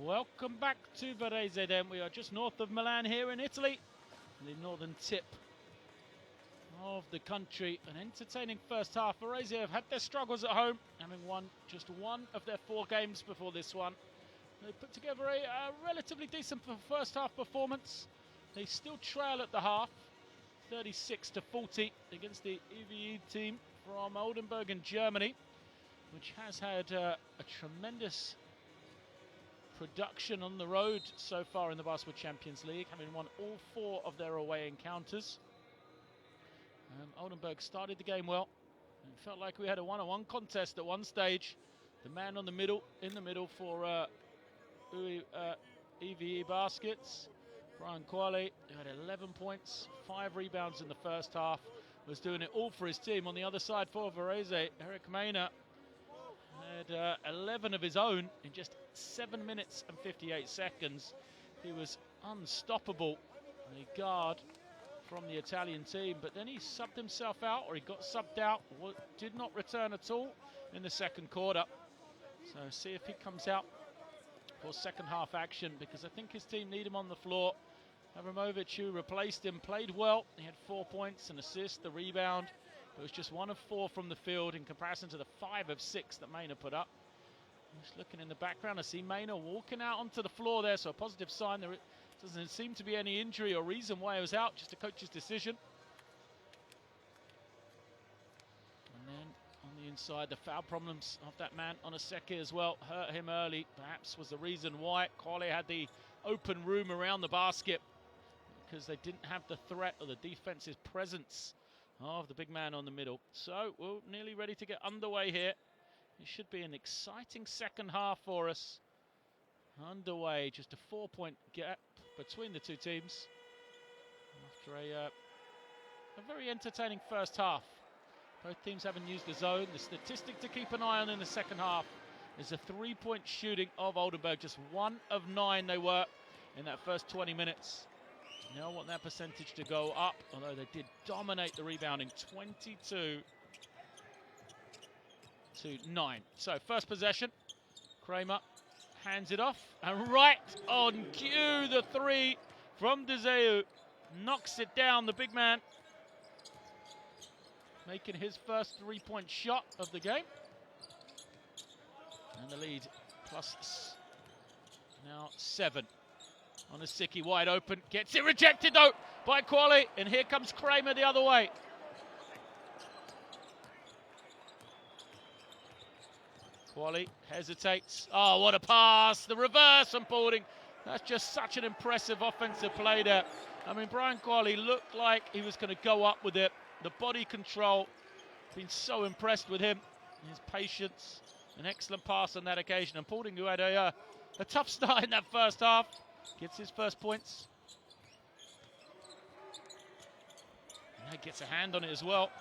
Welcome back to Varese then. We are just north of Milan here in Italy, the northern tip of the country. An entertaining first half. Varese have had their struggles at home, having won just one of their 4 games before this one. They put together a relatively decent first half performance. They still trail at the half, 36-40 against the EWE team from Oldenburg in Germany, which has had a tremendous production on the road so far in the Basketball Champions League, having won all 4 of their away encounters. Oldenburg started the game well. It felt like we had a one-on-one contest at one stage. The man on the middle, in the middle for EWE Baskets, Brian Qualley, who had 11 points, 5 rebounds in the first half, was doing it all for his team. On the other side for Varese, Eric Maynard had 11 of his own in just 7 minutes and 58 seconds. He was unstoppable, the guard from the Italian team, but then he subbed himself out, or he got subbed out, did not return at all in the second quarter. So see if he comes out for second half action, because I think his team need him on the floor. Avramovic, who replaced him, played well. He had 4 points, an assist, the rebound. It was just 1 of 4 from the field in comparison to the 5 of 6 that Maynard put up. Just looking in the background, I see Maynard walking out onto the floor there, so a positive sign. There doesn't seem to be any injury or reason why he was out, just a coach's decision. And then on the inside, the foul problems of that man on Oseki as well hurt him early. Perhaps was the reason why Qualley had the open room around the basket, because they didn't have the threat or the defensive presence of the big man on the middle. So we're nearly ready to get underway here. It should be an exciting second half for us. Underway, just a 4-point gap between the two teams after a very entertaining first half. Both teams haven't used the zone. The statistic to keep an eye on in the second half is the 3-point shooting of Oldenburg. Just 1 of 9 they were in that first 20 minutes. Now I want that percentage to go up, although they did dominate the rebounding, 22-9. So first possession, Kramer hands it off, and right on cue, the 3 from Dezeu knocks it down. The big man making his first 3-point shot of the game, and the lead plus now 7. On Oseki, wide open, gets it rejected though by Qualley, and here comes Kramer the other way. Qualley hesitates. Oh, what a pass! The reverse from Paulding. That's just such an impressive offensive play there. I mean, Brian Qualley looked like he was going to go up with it. The body control, been so impressed with him. His patience, an excellent pass on that occasion. And Paulding, who had a tough start in that first half, gets his first points. And he gets a hand on it as well.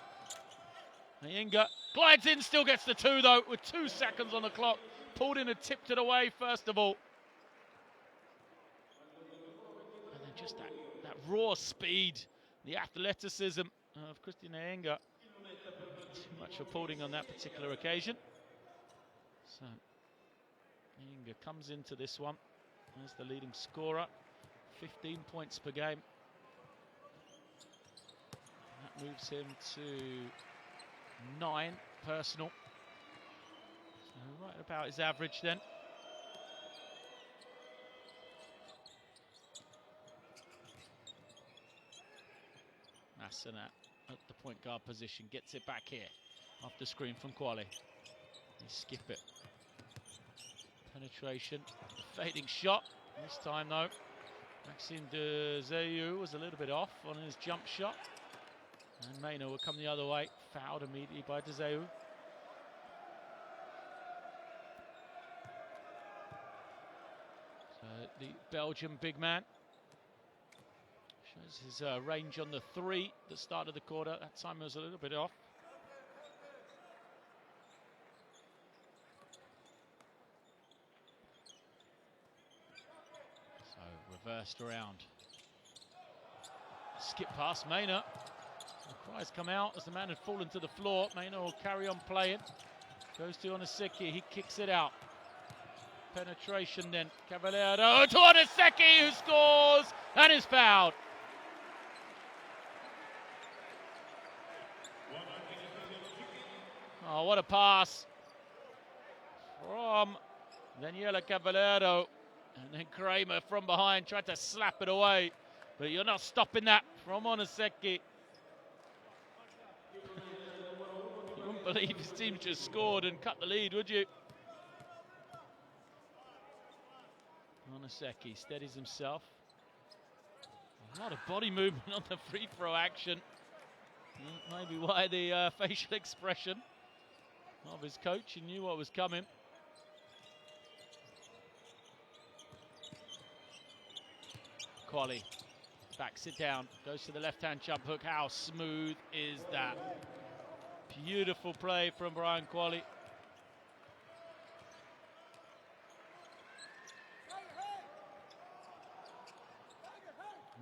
Inga glides in, still gets the 2 though, with 2 seconds on the clock. Paulding had tipped it away first of all. And then just that raw speed, the athleticism of Christian Inga. Too much for Paulding on that particular occasion. So Inga comes into this one as the leading scorer, 15 points per game. That moves him to 9 personal. So right about his average then. Massenat at the point guard position, gets it back here off the screen from Qualley. They skip it. Penetration, fading shot. This time though, Maxime Dezeu was a little bit off on his jump shot. And Maynard will come the other way, fouled immediately by Dezeu. So the Belgian big man shows his range on the 3 at the start of the quarter. That time was a little bit off. So reversed around. Skip past Maynard. The cries come out as the man had fallen to the floor. Maynard will carry on playing. Goes to Oseki, he kicks it out. penetration then. Cavallero to Onoseki, who scores and is fouled. Oh, what a pass from Daniela Cavallero. And then Kramer from behind tried to slap it away. But you're not stopping that from Onoseki. You wouldn't believe his team just scored and cut the lead, would you? Onoseki steadies himself. A lot of body movement on the free throw action. Maybe why the facial expression of his coach. He knew what was coming. Quali backs it down, goes to the left-hand jump hook. How smooth is that? Beautiful play from Brian Quali.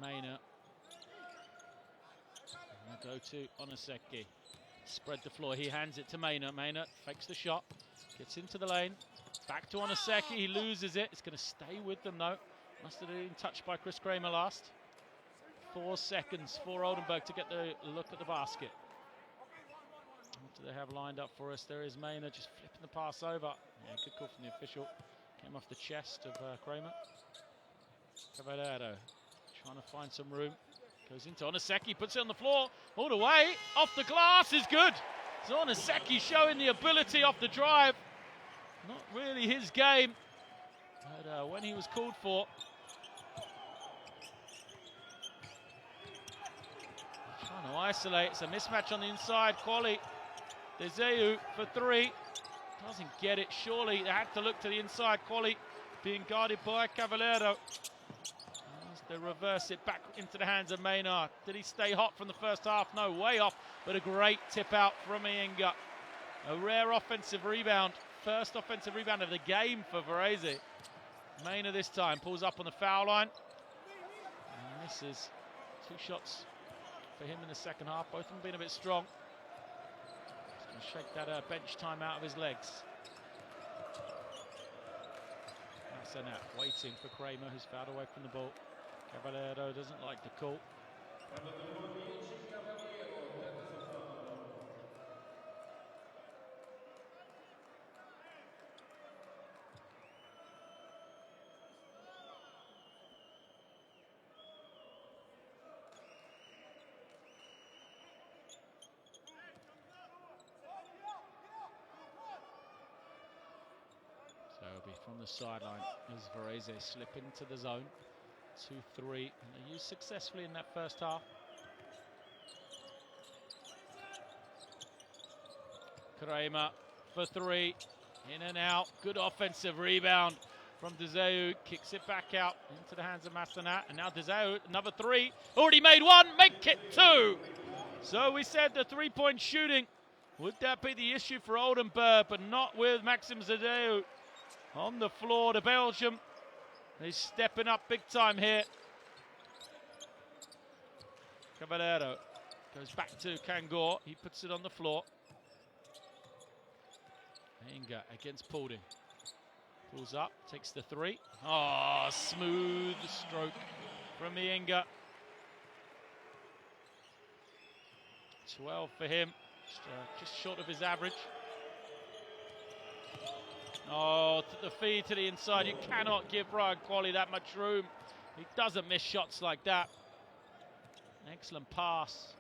Maynard. Go to Onoseki. Spread the floor. He hands it to Maynard. Maynard fakes the shot. Gets into the lane. Back to Onoseki. He loses it. It's going to stay with them though. Must have been touched by Chris Kramer last. 4 seconds for Oldenburg to get the look at the basket. What do they have lined up for us? There is Maynard just flipping the pass over. Yeah, good call from the official. Came off the chest of Kramer. Cavallero trying to find some room. Goes into Onoseki, puts it on the floor, all the way, off the glass is good. So Onoseki showing the ability off the drive. Not really his game, but when he was called for. Trying to isolate, it's a mismatch on the inside. Quali, Deseu for 3. Doesn't get it, surely they had to look to the inside. Quali being guarded by Cavallero. They reverse it back into the hands of Maynard. Did he stay hot from the first half? No, way off, but a great tip out from Iyengar. A rare offensive rebound. First offensive rebound of the game for Varese. Maynard this time pulls up on the foul line. And misses. 2 shots for him in the second half. Both of them being a bit strong. He's going to shake that bench time out of his legs. Massenat waiting for Kramer, who's fouled away from the ball. Cavallero doesn't like the call. So it'll be from the sideline as Varese slip into the zone. 2-3, and they used successfully in that first half. Kramer for 3, in and out. Good offensive rebound from Deseu. Kicks it back out into the hands of Massenat, and now Deseu, another 3. Already made 1, make it 2. So we said the 3-point shooting, would that be the issue for Oldenburg, but not with Maxim Deseu on the floor. The Belgium, he's stepping up big time here. Cavallero goes back to Kangor. He puts it on the floor. Iyengar against Paulding. Pulls up, takes the 3. Oh, smooth stroke from Iyengar. 12 for him, just short of his average. Oh, the feed to the inside. You cannot give Brian Quali that much room. He doesn't miss shots like that. Excellent pass.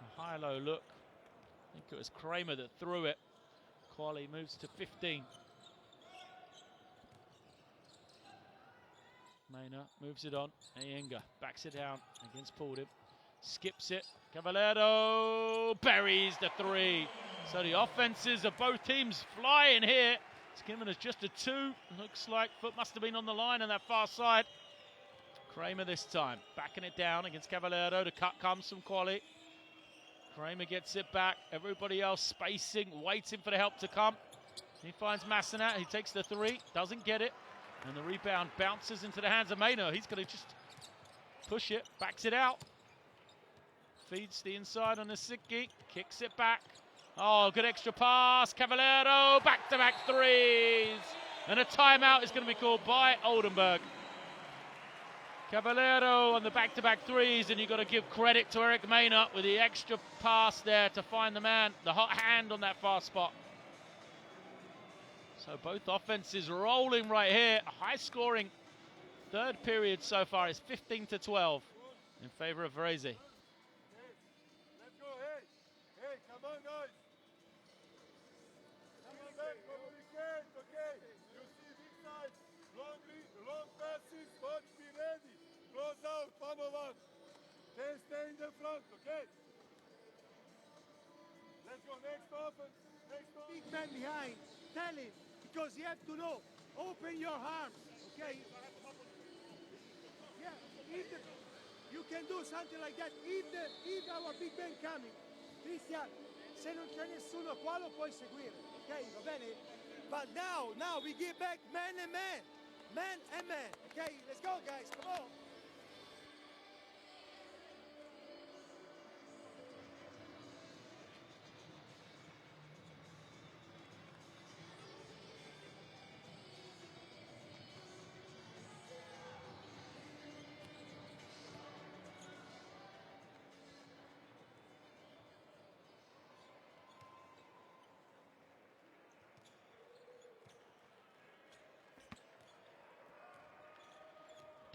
A high-low look. I think it was Kramer that threw it. Quali moves to 15. Maynard moves it on. Iyengar backs it down against Paulding. Skips it. Cavallero buries the 3. So the offenses of both teams flying here. It's given us just a 2. Looks like foot must have been on the line on that far side. Kramer this time, backing it down against Cavallero. The cut comes from Quali. Kramer gets it back. Everybody else spacing, waiting for the help to come. He finds Massenat. He takes the 3, doesn't get it. And the rebound bounces into the hands of Maynard. He's going to just push it, backs it out. Feeds the inside on the Sikki, kicks it back. Oh, good extra pass. Cavallero, back-to-back 3s. And a timeout is going to be called by Oldenburg. Caballero on the back-to-back threes, and you've got to give credit to Eric Maynard with the extra pass there to find the man, the hot hand on that far spot. So both offenses rolling right here. A high-scoring third period so far is 15-12 in favor of Varese. Let's go, hey! Hey, come on, guys! Come on back, communicate, okay? You see this side, long passes, watch, be ready. Close out, one of us. Stay in the front, okay? Let's go, next offense, next offense. Big man behind, tell him, because you have to know, open your arms, okay? Yeah, you can do something like that. If our big man coming, Cristian, se non c'è nessuno qua lo puoi seguire, ok? Va bene? But now we give back man and man, okay? Let's go, guys, come on.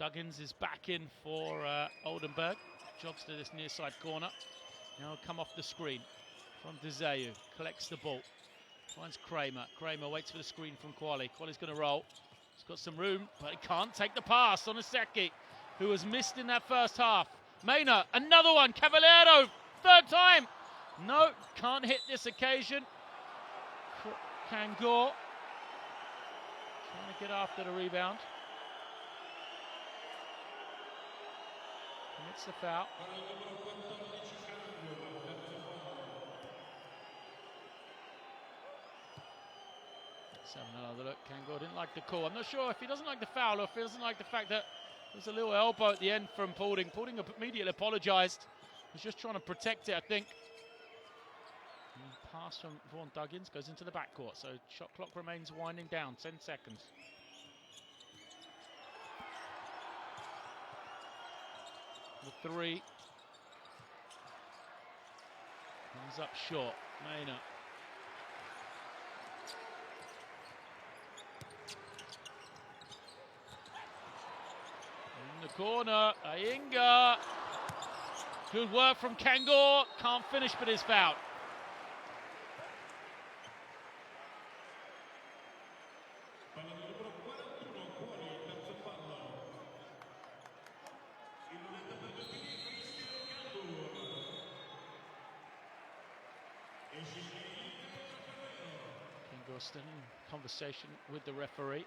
Duggins is back in for Oldenburg. Jogs to this near side corner. Now come off the screen from Dezeu. Collects the ball. Finds Kramer. Kramer waits for the screen from Quali. Quali's going to roll. He's got some room, but he can't take the pass on Oseki, who was missed in that first half. Maynard, another one. Cavallero, third time. No, can't hit this occasion. Kangor trying to get after the rebound. Commits the foul. Let's have another look. Kangor didn't like the call. I'm not sure if he doesn't like the foul or if he doesn't like the fact that there's a little elbow at the end from Paulding. Paulding immediately apologised. He's just trying to protect it, I think. And pass from Vaughan Duggins goes into the backcourt. So shot clock remains winding down. 10 seconds. The three. Comes up short. Maynard. In the corner. Ayinga. Good work from Kangor. Can't finish, but is fouled. Kangor still in conversation with the referee.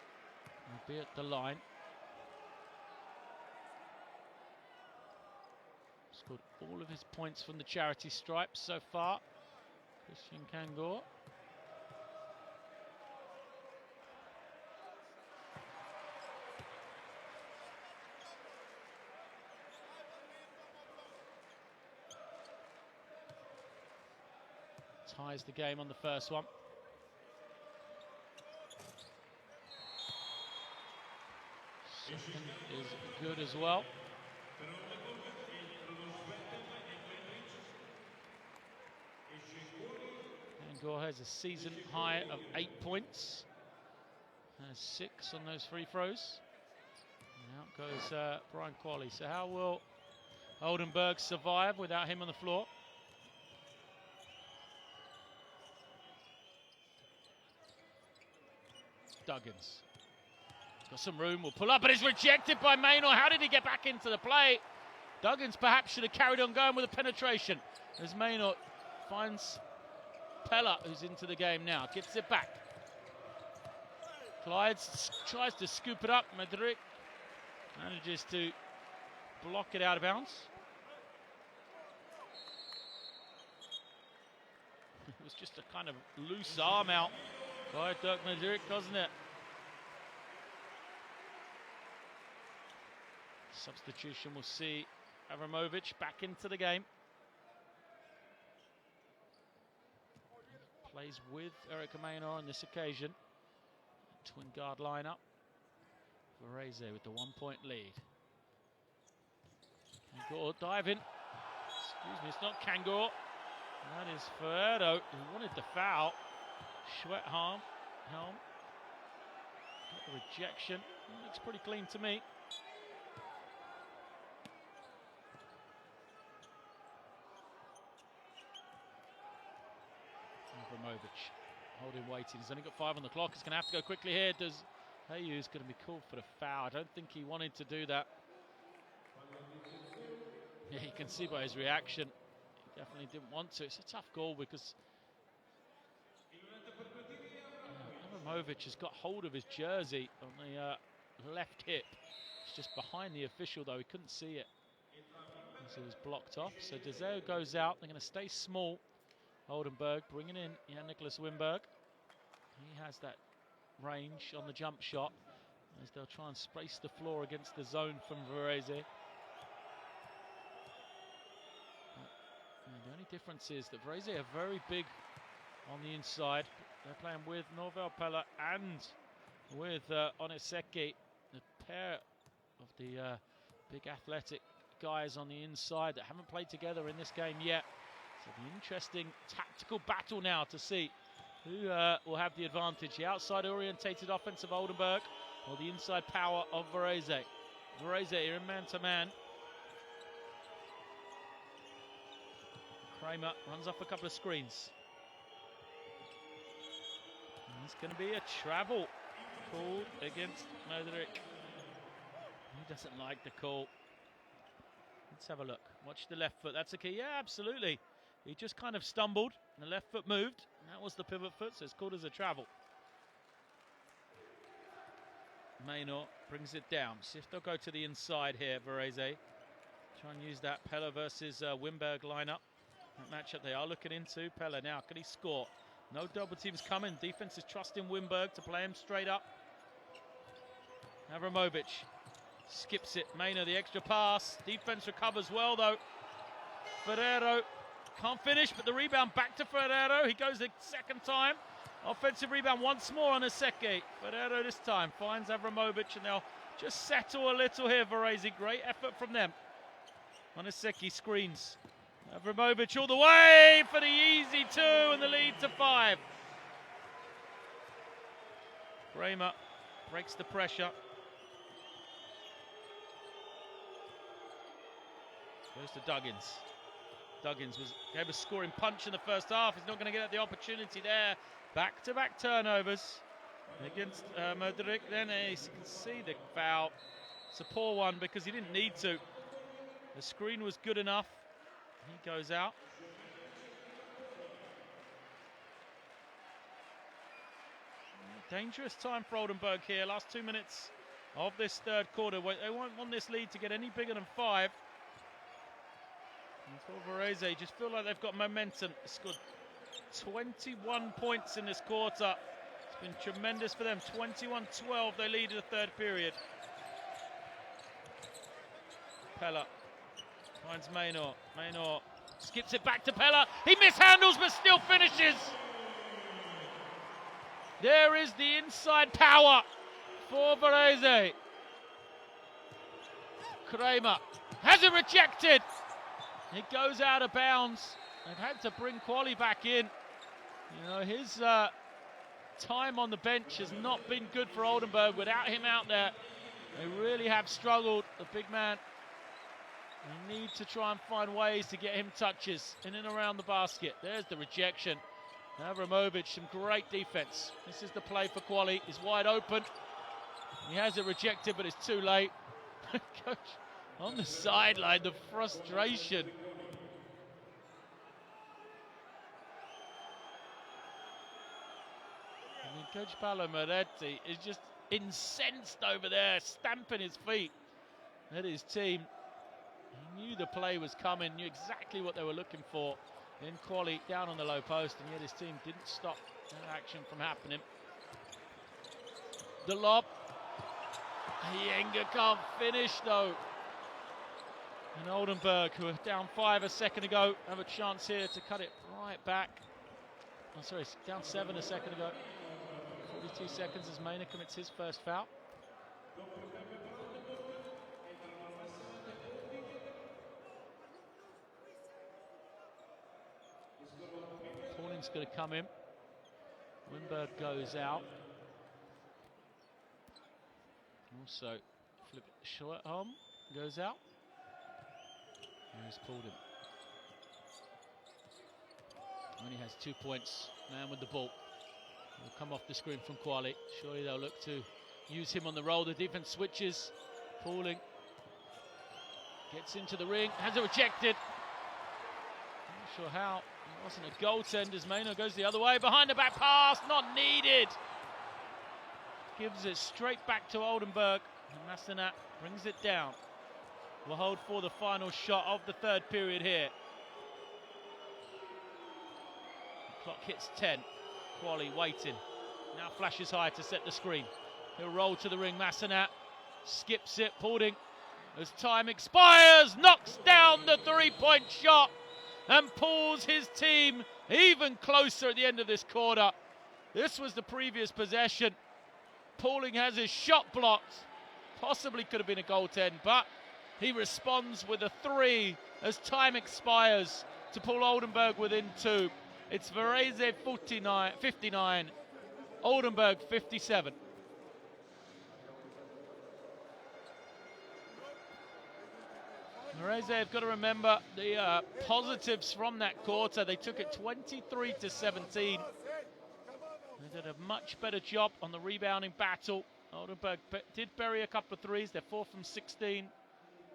He'll be at the line. Scored all of his points from the charity stripes so far. Christian Kangor. Ties the game on the first one. Second is good as well. Kangor has a season high of 8 points. Has 6 on those free throws. And out goes Brian Qualley. So how will Oldenburg survive without him on the floor? Duggins. Got some room, will pull up, but is rejected by Maynard. How did he get back into the play? Duggins perhaps should have carried on going with a penetration. As Maynard finds Pella, who's into the game now. Gets it back. Clyde tries to scoop it up. Madrid manages to block it out of bounds. It was just a kind of loose arm out by Dirk Madrid, wasn't it? Substitution, we'll see Avramovic back into the game. Plays with Eric Maynard on this occasion. twin guard lineup. Varese with the 1-point lead. Kangor diving. Excuse me, it's not Kangor. That is Ferrero, who wanted the foul. Schwethelm. Got the rejection. Looks pretty clean to me. Abramovich holding, waiting. He's only got 5 on the clock. He's going to have to go quickly here. Does Hayu's going to be called for the foul? I don't think he wanted to do that. Yeah, you can see by his reaction. He definitely didn't want to. It's a tough goal because Abramovich has got hold of his jersey on the left hip. It's just behind the official, though. He couldn't see it as it was blocked off. So Deseo goes out. They're going to stay small. Oldenburg bringing in Jan-Nicholas Wimberg. He has that range on the jump shot as they'll try and space the floor against the zone from Varese. The only difference is that Varese are very big on the inside. They're playing with Norvel Pella and with Oniseki, the pair of the big athletic guys on the inside that haven't played together in this game yet. So the interesting tactical battle now to see who will have the advantage. The outside orientated offense of Oldenburg or the inside power of Varese. Varese here in man-to-man. Kramer runs off a couple of screens. And it's going to be a travel called against Modric. He doesn't like the call. Let's have a look. Watch the left foot. That's a key. Yeah, absolutely. He just kind of stumbled. The left foot moved. And that was the pivot foot, so it's called as a travel. Maynor brings it down. See if they'll go to the inside here, Varese. Try and use that Pella versus Wimberg lineup. That matchup they are looking into. Pella now, can he score? No double teams coming. Defense is trusting Wimberg to play him straight up. Avramovic skips it. Maynor, the extra pass. Defense recovers well, though. Ferrero can't finish, but the rebound back to Ferrero. He goes the second time. Offensive rebound once more on Aseki. Ferrero this time finds Avramovic, and they'll just settle a little here, Varese. Great effort from them. Oniseki screens. Avramovic all the way for the easy 2 and the lead to 5. Kramer breaks the pressure. Goes to Duggins. Duggins gave a scoring punch in the first half. He's not going to get the opportunity there. Back-to-back turnovers against Modric. Then you can see the foul. It's a poor one because he didn't need to. The screen was good enough. He goes out. Dangerous time for Oldenburg here. Last 2 minutes of this third quarter. They won't want this lead to get any bigger than 5. And for Varese, just feel like they've got momentum. They scored 21 points in this quarter. It's been tremendous for them. 21-12 they lead in the third period. Pella finds Maynor. Maynor skips it back to Pella. He mishandles but still finishes. There is the inside power for Varese. Kramer has it rejected. It goes out of bounds. They've had to bring Quali back in. You know, his time on the bench has not been good for Oldenburg. Without him out there, they really have struggled. The big man. They need to try and find ways to get him touches in and around the basket. There's the rejection. Avramovic, some great defense. This is the play for Quali. He's wide open. He has it rejected, but it's too late. Coach on the sideline, the frustration. I mean, Coach Paolo Moretti is just incensed over there, stamping his feet at his team. He knew the play was coming, knew exactly what they were looking for. In Quali down on the low post, and yet his team didn't stop that action from happening. The lob. Yenga can't finish though. And Oldenburg, who were down 5 a second ago, have a chance here to cut it right back. Oh, sorry, down 7 a second ago. 42 2 seconds as Maynard commits his first foul. Pauling's going to come in. Winberg goes out. Also, Flip Schwertholm goes out. Here's Pauling. Only has 2 points. Man with the ball. Will come off the screen from Quali. Surely they'll look to use him on the roll. The defense switches. Pauling gets into the ring. Has it rejected. Not sure how. It wasn't a goaltend as Maynard goes the other way. Behind the back pass. Not needed. Gives it straight back to Oldenburg. And Massenat brings it down. We'll hold for the final shot of the third period here. The clock hits 10. Quali waiting. Now flashes high to set the screen. He'll roll to the ring. Massenat skips it. Pauling, as time expires, knocks down the three-point shot and pulls his team even closer at the end of this quarter. This was the previous possession. Pauling has his shot blocked. Possibly could have been a goaltend, but he responds with a three as time expires to pull Oldenburg within 2. It's Varese 59, Oldenburg 57. Varese have got to remember the positives from that quarter. They took it 23-17. They did a much better job on the rebounding battle. Oldenburg did bury a couple of threes. They're 4 from 16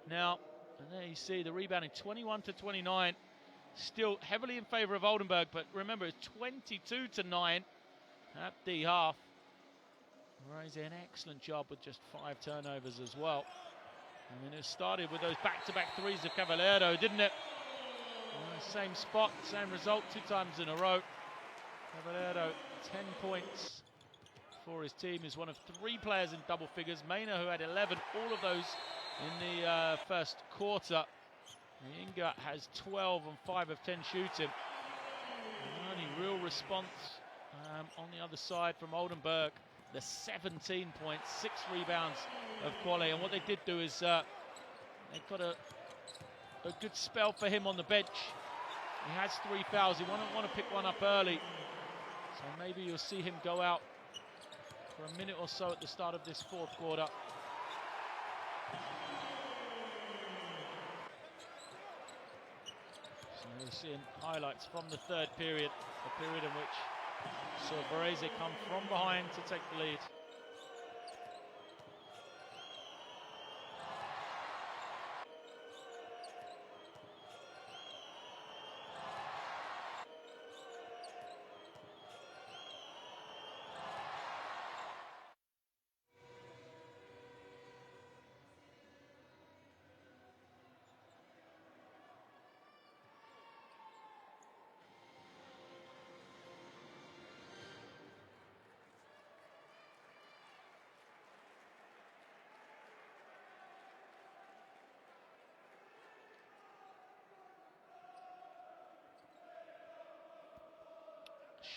now. And there you see the rebounding 21-29. Still heavily in favour of Oldenburg, but remember it's 22-9 at the half. Varese an excellent job with just 5 turnovers as well. I mean, it started with those back-to-back threes of Cavallero, didn't it? Same spot, same result, 2 times in a row. Cavallero, 10 points for his team, is one of 3 players in double figures. Maynard, who had 11, all of those in the first quarter. Inga has 12 on 5 of 10 shooting. Only real response on the other side from Oldenburg. The 17 points, 6 rebounds of Quali. And what they did do is they got a good spell for him on the bench. He has 3 fouls. He won't want to pick one up early. So maybe you'll see him go out for a minute or so at the start of this fourth quarter. So we're seeing highlights from the third period, a period in which saw Varese come from behind to take the lead.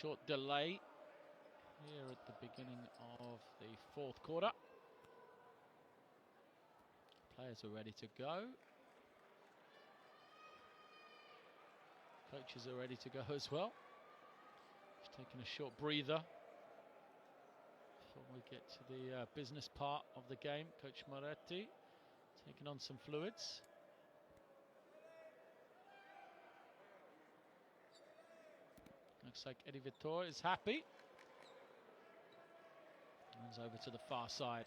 Short delay here at the beginning of the fourth quarter. Players are ready to go. Coaches are ready to go as well. Just taking a short breather before we get to the business part of the game. Coach Moretti taking on some fluids. Looks like Eddie Vitor is happy. Runs over to the far side.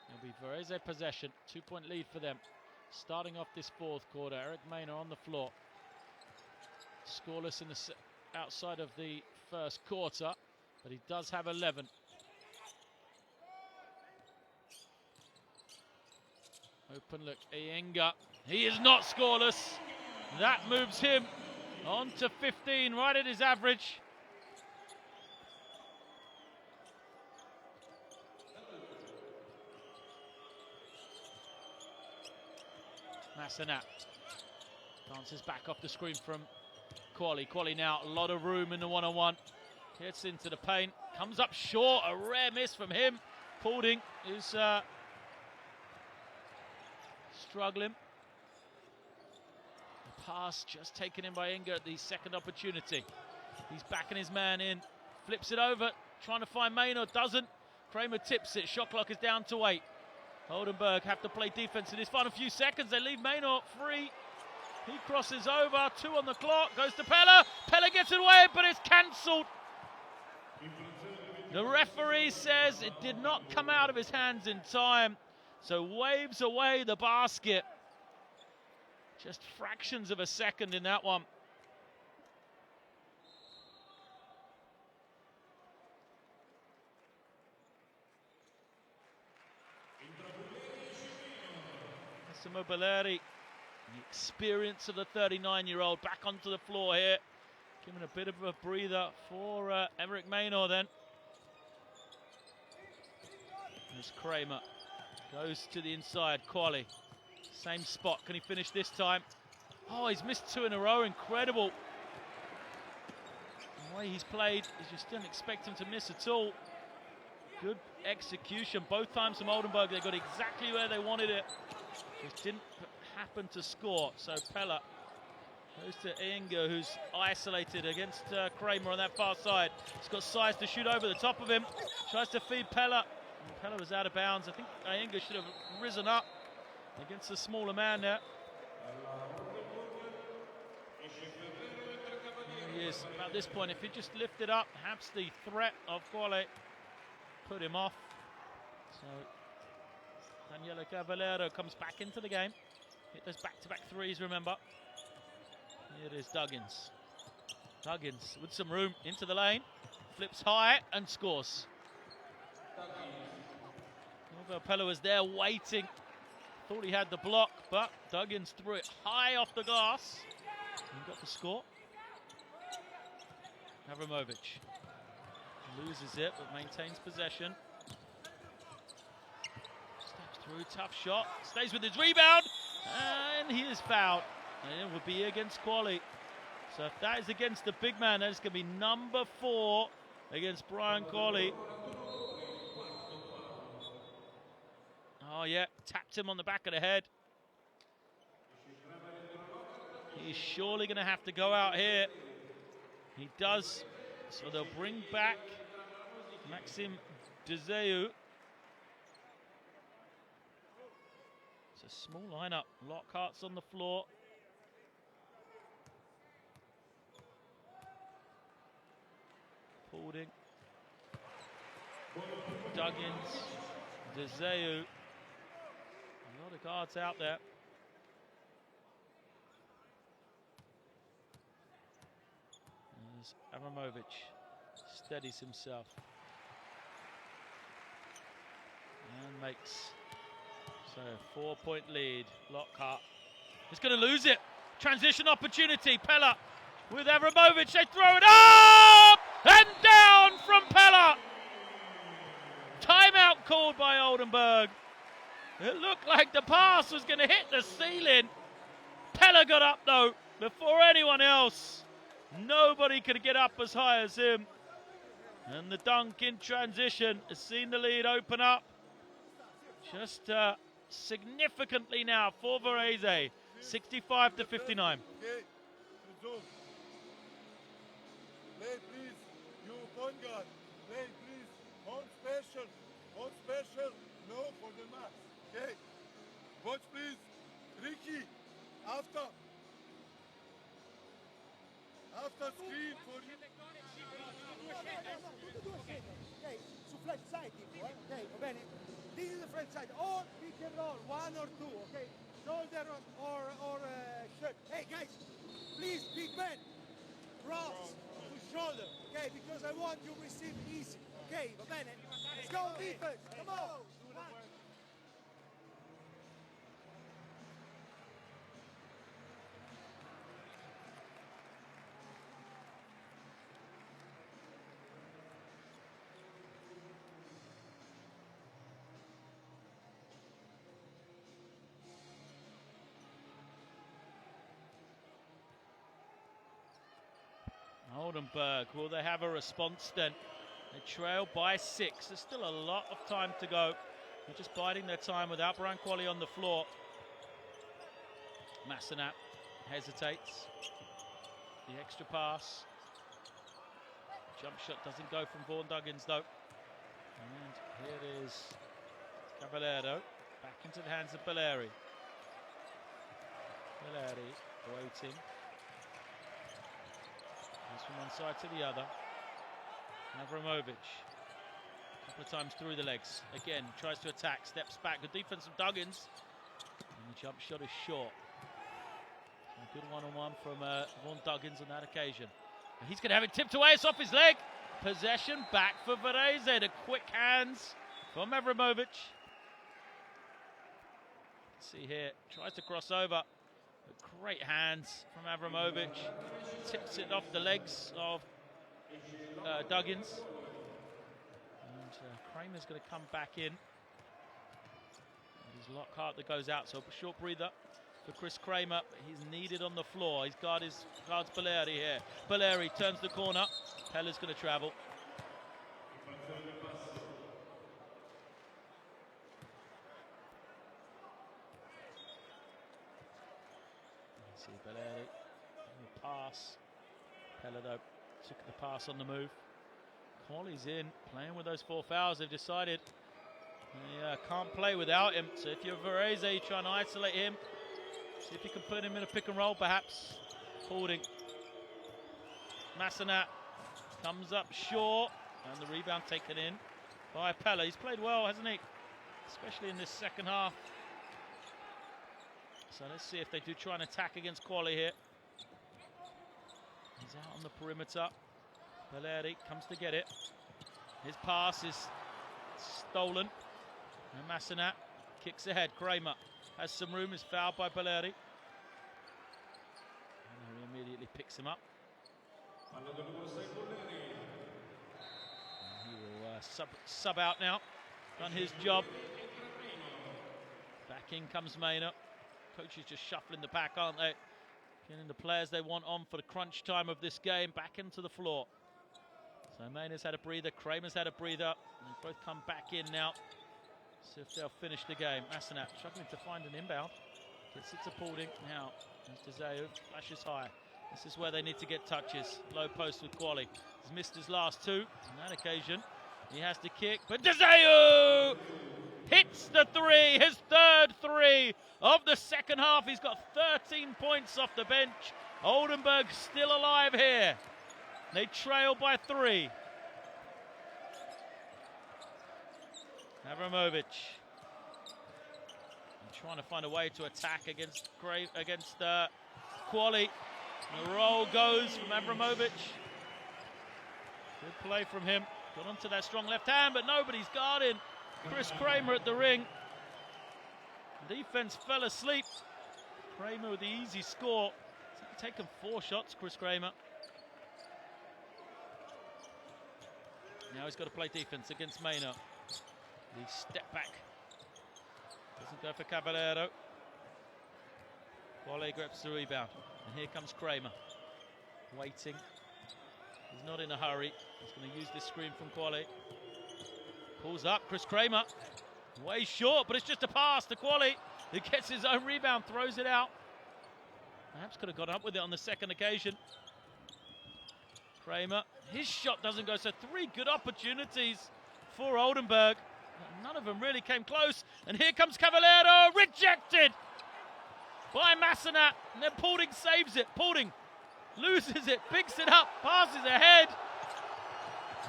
It'll be Varese possession. 2-point lead for them. Starting off this fourth quarter, Eric Maynard on the floor. Scoreless in the outside of the first quarter, but he does have 11. Open look, Iyenga. He is not scoreless. That moves him on to 15, right at his average. Massenat bounces back off the screen from Quali. Quali now, a lot of room in the one-on-one. Gets into the paint, Comes up short, a rare miss from him. Paulding is struggling. The pass just taken in by Inga at the second opportunity. He's backing his man in, flips it over, trying to find Maynard, doesn't. Kramer tips it, shot clock is down to 8. Oldenburg have to play defense in his final few seconds. They leave Maynard free. He crosses over, 2 on the clock, goes to Pella. Pella gets it away, but it's cancelled. The referee says it did not come out of his hands in time, so waves away the basket. Just fractions of a second in that one. Massimo Belleri, the experience of the 39-year-old, back onto the floor here. Giving a bit of a breather for Emmerich Maynor then. There's Kramer, goes to the inside, Quali. Same spot, can he finish this time? Oh, he's missed 2 in a row, incredible. The way he's played, you just didn't expect him to miss at all. Good execution, both times from Oldenburg, they got exactly where they wanted it. Just didn't happen to score, so Pella goes to Inga, who's isolated against Kramer on that far side. He's got size to shoot over the top of him, tries to feed Pella. And Pella was out of bounds. I think Inga should have risen up against the smaller man there. There he is. At this point, if he just lifted up, perhaps the threat of Quale put him off. So Daniele Cavallero comes back into the game. Hit those back-to-back threes, remember. Here it is Duggins. Duggins with some room into the lane. Flips high and scores. Pella was there waiting. Thought he had the block, but Duggins threw it high off the glass. And got the score. Avramovic loses it, but maintains possession. Steps through, tough shot. Stays with his rebound, and he is fouled. And it would be against Quali. So if that is against the big man, that is going to be number 4 against Brian Quali. Oh yeah, tapped him on the back of the head. He's surely going to have to go out here. He does. So they'll bring back Maxim Dezeu. It's a small lineup. Lockhart's on the floor. Paulding. Duggins. Dezeu. A lot of guards out there. There's Avramovic. Steadies himself. And makes. So 4-point lead. Lockhart. He's going to lose it. Transition opportunity. Pella with Avramovic. They throw it up! And down from Pella. Timeout called by Oldenburg. It looked like the pass was going to hit the ceiling. Pella got up though before anyone else. Nobody could get up as high as him. And the dunk in transition has seen the lead open up. Just significantly now for Varese. 65 to 59. Okay, play please, you point guard. Play please, hold special, no for the match. Okay, watch please, Ricky, after screen for you. Ok, su flat side tipo, ok, va bene? This is the flat side, or pick and roll, 1 or 2, ok? Shoulder or shirt. Hey guys, please, big man, cross to shoulder, okay? Because I want you to receive easy, okay? Va bene? Let's go defense, come on! Oldenburg, will they have a response then? They trail by 6. There's still a lot of time to go. They're just biding their time without Brian Qualley on the floor. Massenat hesitates. The extra pass. Jump shot doesn't go from Vaughan Duggins though. And here it is. Cavallero back into the hands of Belleri. Belleri waiting. Goes from one side to the other. Avramovic. A couple of times through the legs. Again, tries to attack, steps back. Good defense from Duggins. And the jump shot is short. A good one-on-one from Vaughan Duggins on that occasion. And he's going to have it tipped away. It's off his leg. Possession back for Varese. The quick hands from Avramovic. See here, tries to cross over. Great hands from Avramovic. Tips it off the legs of Duggins. And Kramer's going to come back in. It is Lockhart that goes out, so a short breather for Chris Kramer. He's needed on the floor. He's guards Belleri here. Belleri turns the corner. Pella's going to travel. See Belleri, pass. Pella though took the pass on the move. Qualley's in, playing with those 4 fouls. They've decided they can't play without him. So if you're Varese, you try and isolate him. See if you can put him in a pick and roll perhaps. Holding. Massenat comes up short, and the rebound taken in by Pella. He's played well, hasn't he? Especially in this second half. So let's see if they do try and attack against Qualley here. He's out on the perimeter. Belleri comes to get it. His pass is stolen. And Massenat kicks ahead. Kramer has some room, is fouled by Belleri. And he immediately picks him up. And he will sub out now. Done his job. Back in comes Maynard. Coaches just shuffling the pack, aren't they? Getting the players they want on for the crunch time of this game back into the floor. So Maynard's had a breather, Kramer's had a breather. They both come back in now. See if they'll finish the game. Massenat struggling to find an inbound. Gets it to Paulding. Now, there's Deseo, flashes high. This is where they need to get touches. Low post with Qualley. He's missed his last 2 on that occasion. He has to kick, but Deseo hits the 3, his 3rd 3 of the second half. He's got 13 points off the bench. Oldenburg still alive here. They trail by 3. Avramovic trying to find a way to attack against Qualley. The roll goes from Avramovic. Good play from him. Got onto that strong left hand, but nobody's guarding Chris Kramer at the ring. Defense fell asleep. Kramer with the easy score. He's taken 4 shots, Chris Kramer. Now he's got to play defense against Maynard. The step back. Doesn't go for Caballero. Qualley grabs the rebound. And here comes Kramer. Waiting. He's not in a hurry. He's going to use this screen from Qualley. Pulls up, Chris Kramer. Way short, but it's just a pass to Qualley. He gets his own rebound, throws it out. Perhaps could have gone up with it on the second occasion. Kramer, his shot doesn't go, so 3 good opportunities for Oldenburg. None of them really came close. And here comes Cavallero, rejected by Massenat. And then Paulding saves it. Paulding loses it, picks it up, passes ahead.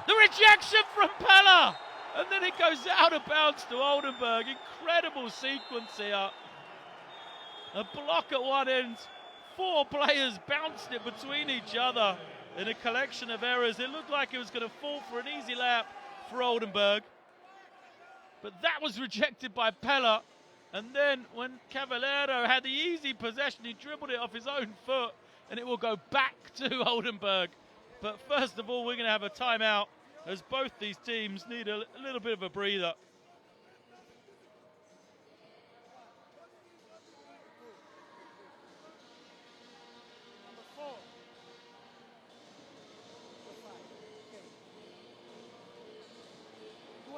The rejection from Pella. And then it goes out of bounds to Oldenburg. Incredible sequence here. A block at one end. 4 players bounced it between each other in a collection of errors. It looked like it was going to fall for an easy layup for Oldenburg. But that was rejected by Pella. And then when Cavallero had the easy possession, he dribbled it off his own foot. And it will go back to Oldenburg. But first of all, we're going to have a timeout, as both these teams need a little bit of a breather. Number 4.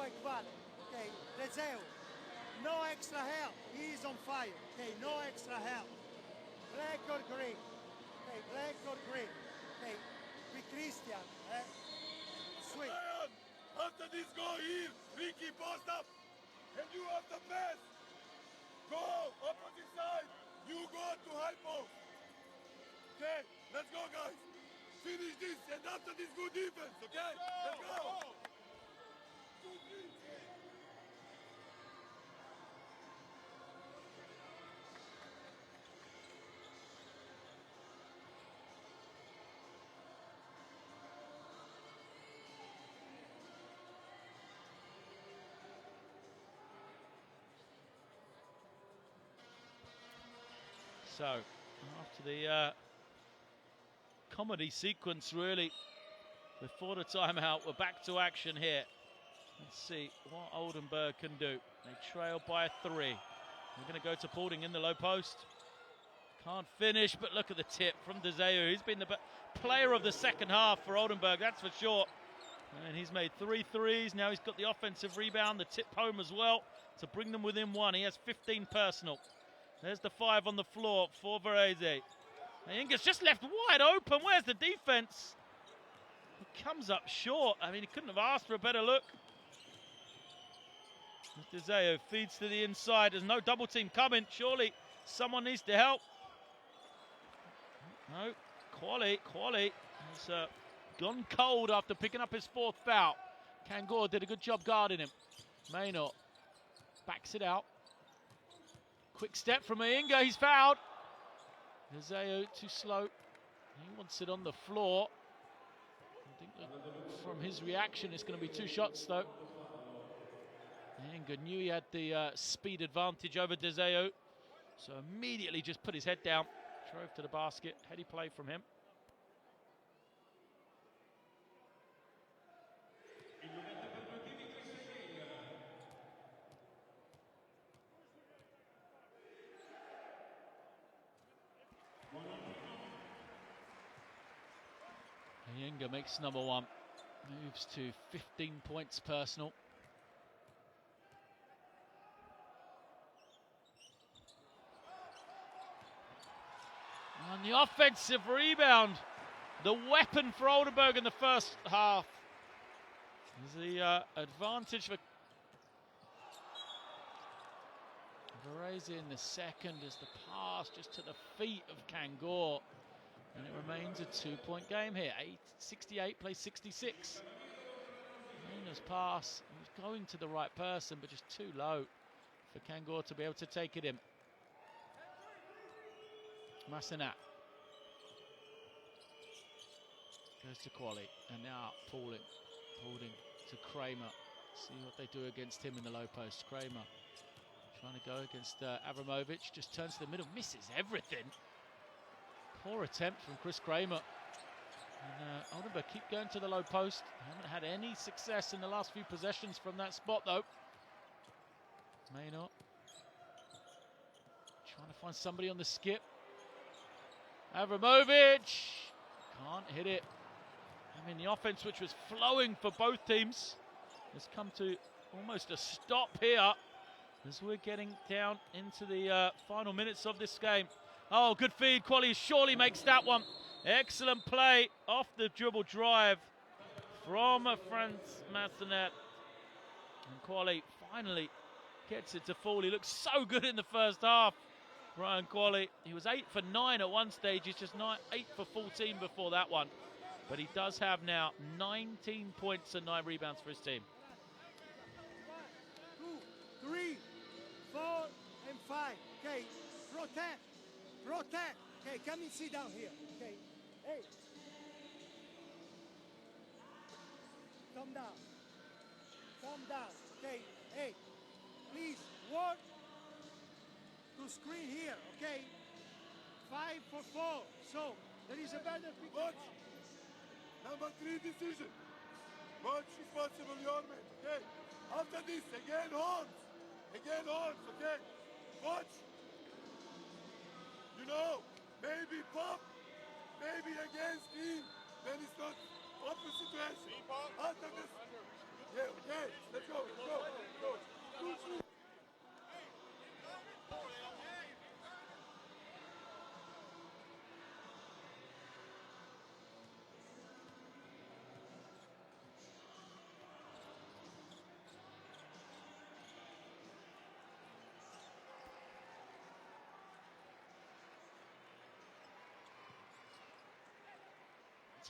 quite quale. Okay, Rezeu, no extra help. He is on fire. Okay, no extra help. Black or green. Okay, black or green. Okay, with Christian. Sweet. Lion, after this go here, Ricky post up, and you have the pass. Go, opposite side, you go to high post. Okay, let's go guys. Finish this, and after this good defense, okay? Let's go. So, after the comedy sequence, really, before the timeout, we're back to action here. Let's see what Oldenburg can do. They trail by 3. They're going to go to Paulding in the low post. Can't finish, but look at the tip from Dezeu. He's been the player of the second half for Oldenburg, that's for sure. And he's made 3 threes. Now he's got the offensive rebound, the tip home as well, to bring them within 1. He has 15 personal. There's the 5 on the floor for Varese. Inga's just left wide open. Where's the defense? He comes up short. I mean, he couldn't have asked for a better look. Dezeu feeds to the inside. There's no double team coming. Surely someone needs to help. No, Quali has gone cold after picking up his 4th foul. Kangor did a good job guarding him. Maynor backs it out. Quick step from Inga, he's fouled. Dezeu too slow. He wants it on the floor. I think that from his reaction, it's going to be 2 shots though. Inga knew he had the speed advantage over Dezeu, so immediately just put his head down, drove to the basket. Heady play from him. Inga makes number 1, moves to 15 points personal. On the offensive rebound, the weapon for Oldenburg in the first half is the advantage for Varese in the second as the pass just to the feet of Kangor. And it remains a 2-point game here. 68 plays 66. Mina's pass was going to the right person, but just too low for Kangor to be able to take it in. Massenat goes to Quali, and now Paulding to Kramer. See what they do against him in the low post. Kramer trying to go against Avramovic, just turns to the middle, misses everything. Poor attempt from Chris Kramer. And Oldenburg keep going to the low post. Haven't had any success in the last few possessions from that spot though. Maynor trying to find somebody on the skip. Avramovic can't hit it. I mean, the offense, which was flowing for both teams, has come to almost a stop here as we're getting down into the final minutes of this game. Oh, good feed. Quali surely makes that one. Excellent play off the dribble drive from Franz Massenet. And Quali finally gets it to fall. He looked so good in the first half. Brian Quali, he was 8 for 9 at one stage. He's just 8 for 14 before that one. But he does have now 19 points and 9 rebounds for his team. 1, 2, 3, 4, and 5. Okay, protect. Okay, come and sit down here. Okay, hey. Calm down. Okay, hey. Please work to screen here. Okay. 5 for 4. So there is a better picture. Watch. Number 3 decision. Watch responsible your man. Okay. After this, again horns, okay? Watch. You know, maybe pop, maybe against him, then it's not open situation. After this, Yeah, okay, let's go, let's go, let's go.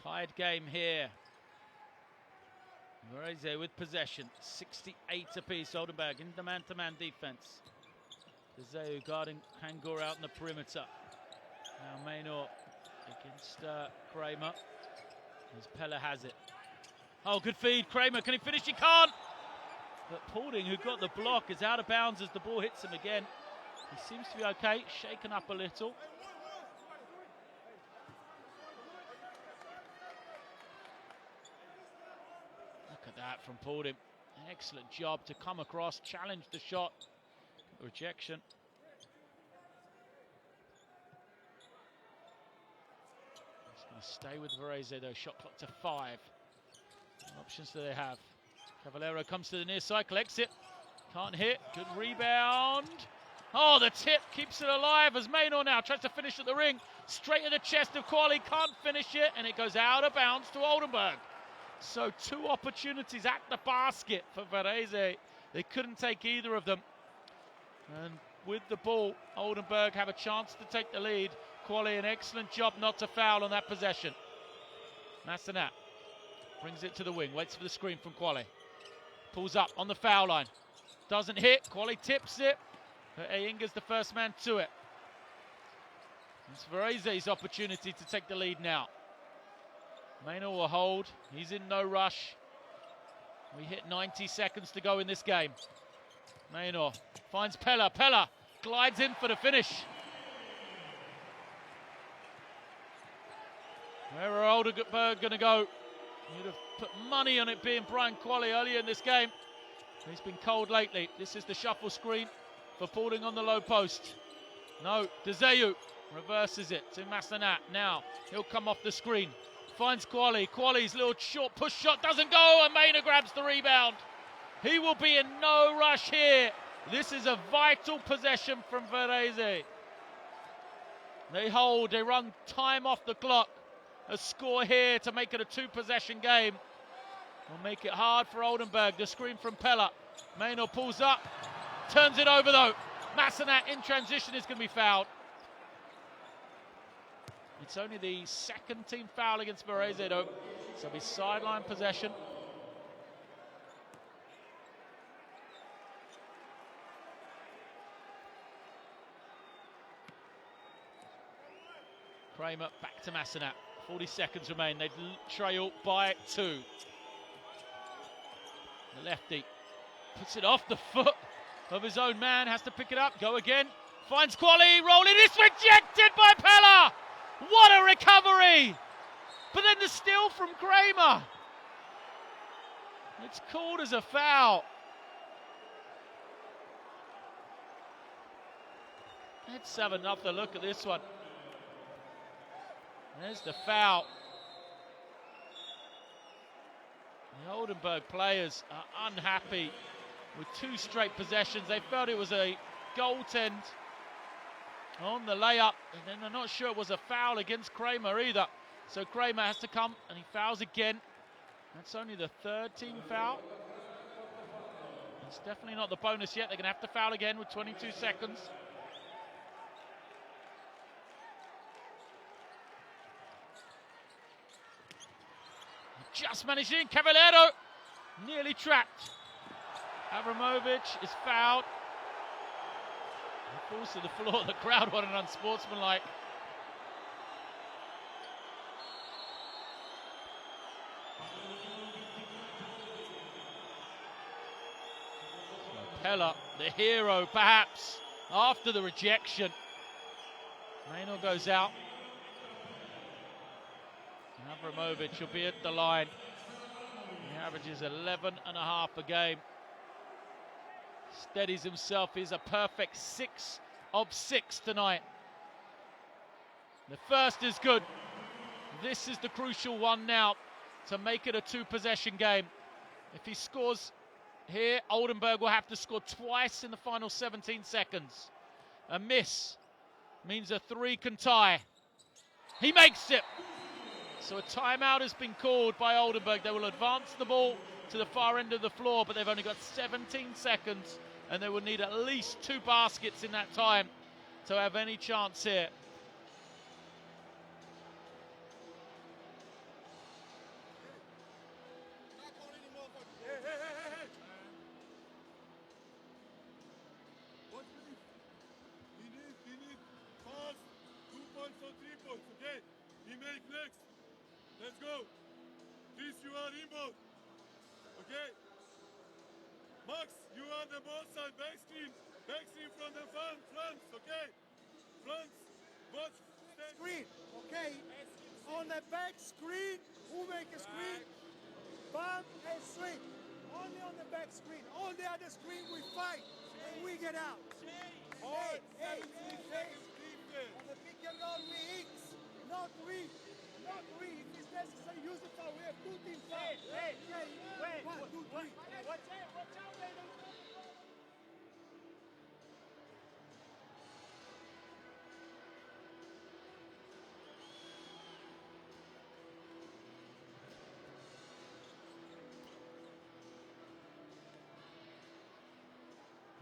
Tied game here. Varese with possession, 68 apiece. Oldenburg in the man-to-man defense. Zeu guarding Kangor out in the perimeter. Now Maynor against Kramer. As Pella has it. Oh, good feed. Kramer, can he finish? He can't. But Paulding, who got the block, is out of bounds as the ball hits him again. He seems to be okay, shaken up a little. Look at that from Paulding. Excellent job to come across, challenge the shot. Rejection. He's going to stay with Varese though. Shot clock to 5. What options do they have? Cavallero comes to the near side, collects it. Can't hit. Good rebound. Oh, the tip keeps it alive as Maynor now tries to finish at the ring. Straight in the chest of Quali. Can't finish it, and it goes out of bounds to Oldenburg. So 2 opportunities at the basket for Varese. They couldn't take either of them. And with the ball, Oldenburg have a chance to take the lead. Quali, an excellent job not to foul on that possession. Massenat brings it to the wing, waits for the screen from Quali. Pulls up on the foul line. Doesn't hit, Quali tips it. But Ayinga's the first man to it. It's Varese's opportunity to take the lead now. Maynor will hold, he's in no rush. We hit 90 seconds to go in this game. Maynor finds Pella. Pella glides in for the finish. Where are Oldenburg going to go? You'd have put money on it being Brian Quali earlier in this game. He's been cold lately. This is the shuffle screen for Paulding on the low post. No, Dezeu reverses it to Massenat. Now he'll come off the screen. Finds Quali. Quali's little short push shot doesn't go, and Maynor grabs the rebound. He will be in no rush here. This is a vital possession from Varese. They hold, they run time off the clock. A score here to make it a 2-possession game. Will make it hard for Oldenburg. The screen from Pella. Maynor pulls up, turns it over though. Massenat in transition is going to be fouled. It's only the second team foul against Varese though, so it'll be sideline possession. Kramer back to Massenat. 40 seconds remain. They trail by 2. The lefty puts it off the foot of his own man. Has to pick it up. Go again. Finds Quali. Rolling. It's rejected by Pella. What a recovery! But then the steal from Kramer. It's called as a foul. Let's have another look at this one. There's the foul. The Oldenburg players are unhappy with 2 straight possessions. They felt it was a goaltend on the layup, and then they're not sure it was a foul against Kramer either. So Kramer has to come, and he fouls again. That's only the 3rd team foul. It's definitely not the bonus yet. They're going to have to foul again with 22 seconds. Just managed in. Cavallero nearly trapped. Avramovic is fouled. He falls to the floor. The crowd want an unsportsmanlike. Pella, the hero perhaps, after the rejection. Maynor goes out. Avramovic will be at the line. He averages 11.5 a game. Steadies himself. He's a perfect 6 of 6 tonight. The first is good. This is the crucial one now to make it a 2-possession game. If he scores here, Oldenburg will have to score twice in the final 17 seconds. A miss means a 3 can tie. He makes it. So a timeout has been called by Oldenburg. They will advance the ball to the far end of the floor, but they've only got 17 seconds, and they will need at least 2 baskets in that time to have any chance here. What we need? He needs fast 2 points or 3 points, okay? He make next. Let's go. Chris, you are involved. Okay? Max, you are the ball side, back screen from the fronts, okay? Fronts, watch. Screen, okay? On the back screen, who make a screen? Bump and swing. Only on the back screen. All the other screen we fight and we get out. Hey, on the pick and roll we X, not we. Not we. If it's necessary, use the foul. We have 2 team fouls. Wait. 1, 2, 3. Watch out, man.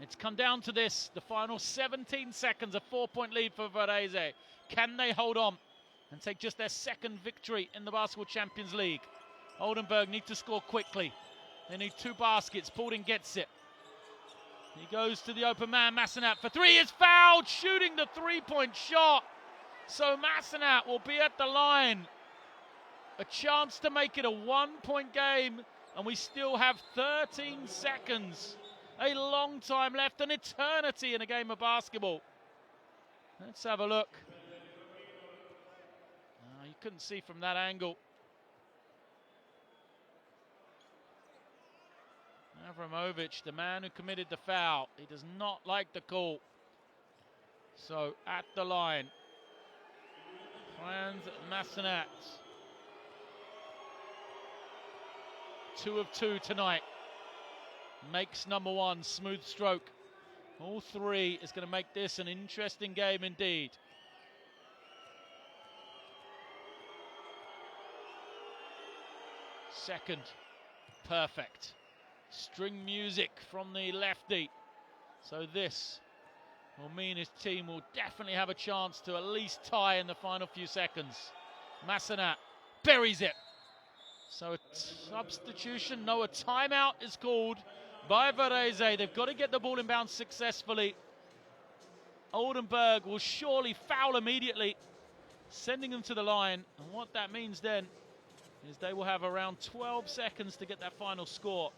It's come down to this, the final 17 seconds, a 4-point lead for Varese. Can they hold on and take just their 2nd victory in the Basketball Champions League? Oldenburg need to score quickly. They need 2 baskets. Paulden gets it. He goes to the open man, Massenat for 3, is fouled, shooting the 3-point shot. So Massenat will be at the line. A chance to make it a 1-point game, and we still have 13 seconds. A long time left, an eternity in a game of basketball. Let's have a look. You couldn't see from that angle. Avramovic, the man who committed the foul, he does not like the call. So at the line, Franz Massenat. 2 of 2 tonight. Makes number 1, smooth stroke. All 3 is going to make this an interesting game indeed. Second, perfect. String music from the lefty. So this will mean his team will definitely have a chance to at least tie in the final few seconds. Massenat buries it. So a substitution, no, a timeout is called by Varese. They've got to get the ball inbounds successfully. Oldenburg will surely foul immediately, sending them to the line. And what that means then is they will have around 12 seconds to get that final score.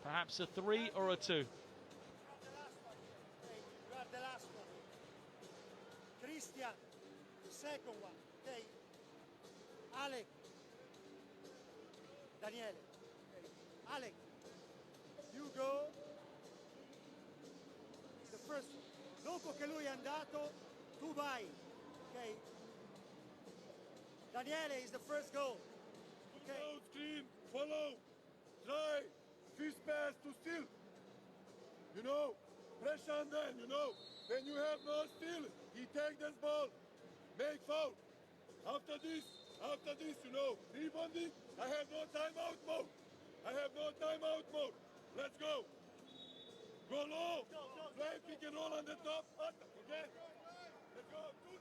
Perhaps a 3 or a 2. You are the last one. Christian, the second one. Okay. Alec. Daniele. Okay. Alec. You go. The first one. Dopo che lui è andato, tu vai. Okay. Daniele is the first goal. Okay. Follow, screen, follow, try, fist pass to steal. You know, pressure on them, you know. When you have no steal, he take this ball, make foul. After this, you know, rebounding, I have no timeout mode. Let's go. Go low. Try pick and roll on the top. Okay? Let's go. 2,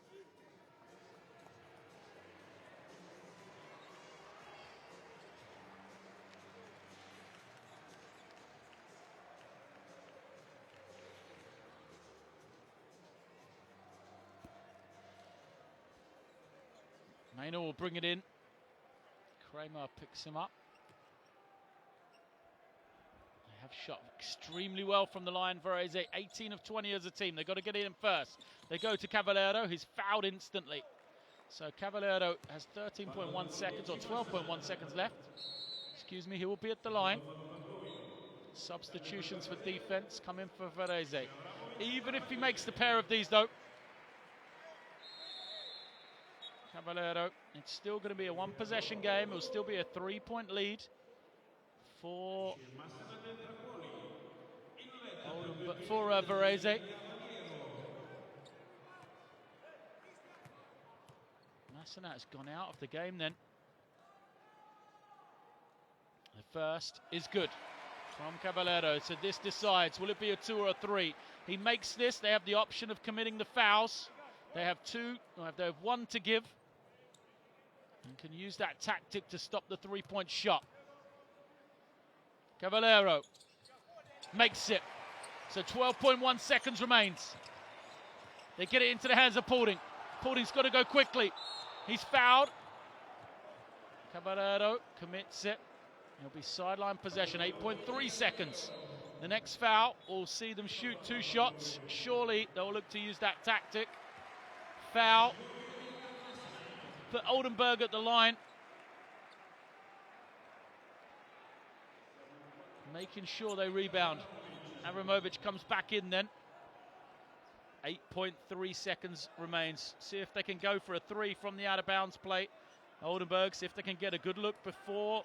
3. Maynor will bring it in. Kramer picks him up. They have shot extremely well from the line, Varese. 18 of 20 as a team. They've got to get in first. They go to Cavallero. He's fouled instantly. So Cavallero has 13.1 seconds or 12.1 seconds left. Excuse me, he will be at the line. Substitutions for defense come in for Varese. Even if he makes the pair of these, though, Cavallero, it's still going to be a 1-possession game. It will still be a 3-point lead for Varese. Massenat's gone out of the game then. The first is good from Caballero. So this decides, will it be a 2 or a 3? He makes this. They have the option of committing the fouls. They have 2, they have 1 to give. And can use that tactic to stop the 3-point shot. Caballero makes it. So 12.1 seconds remains. They get it into the hands of Paulding. Paulding's got to go quickly. He's fouled. Caballero commits it. It'll be sideline possession, 8.3 seconds. The next foul will see them shoot 2 shots. Surely they'll look to use that tactic. Foul. Put Oldenburg at the line. Making sure they rebound. Avramovic comes back in then. 8.3 seconds remains. See if they can go for a 3 from the out-of-bounds play. Oldenburg, see if they can get a good look before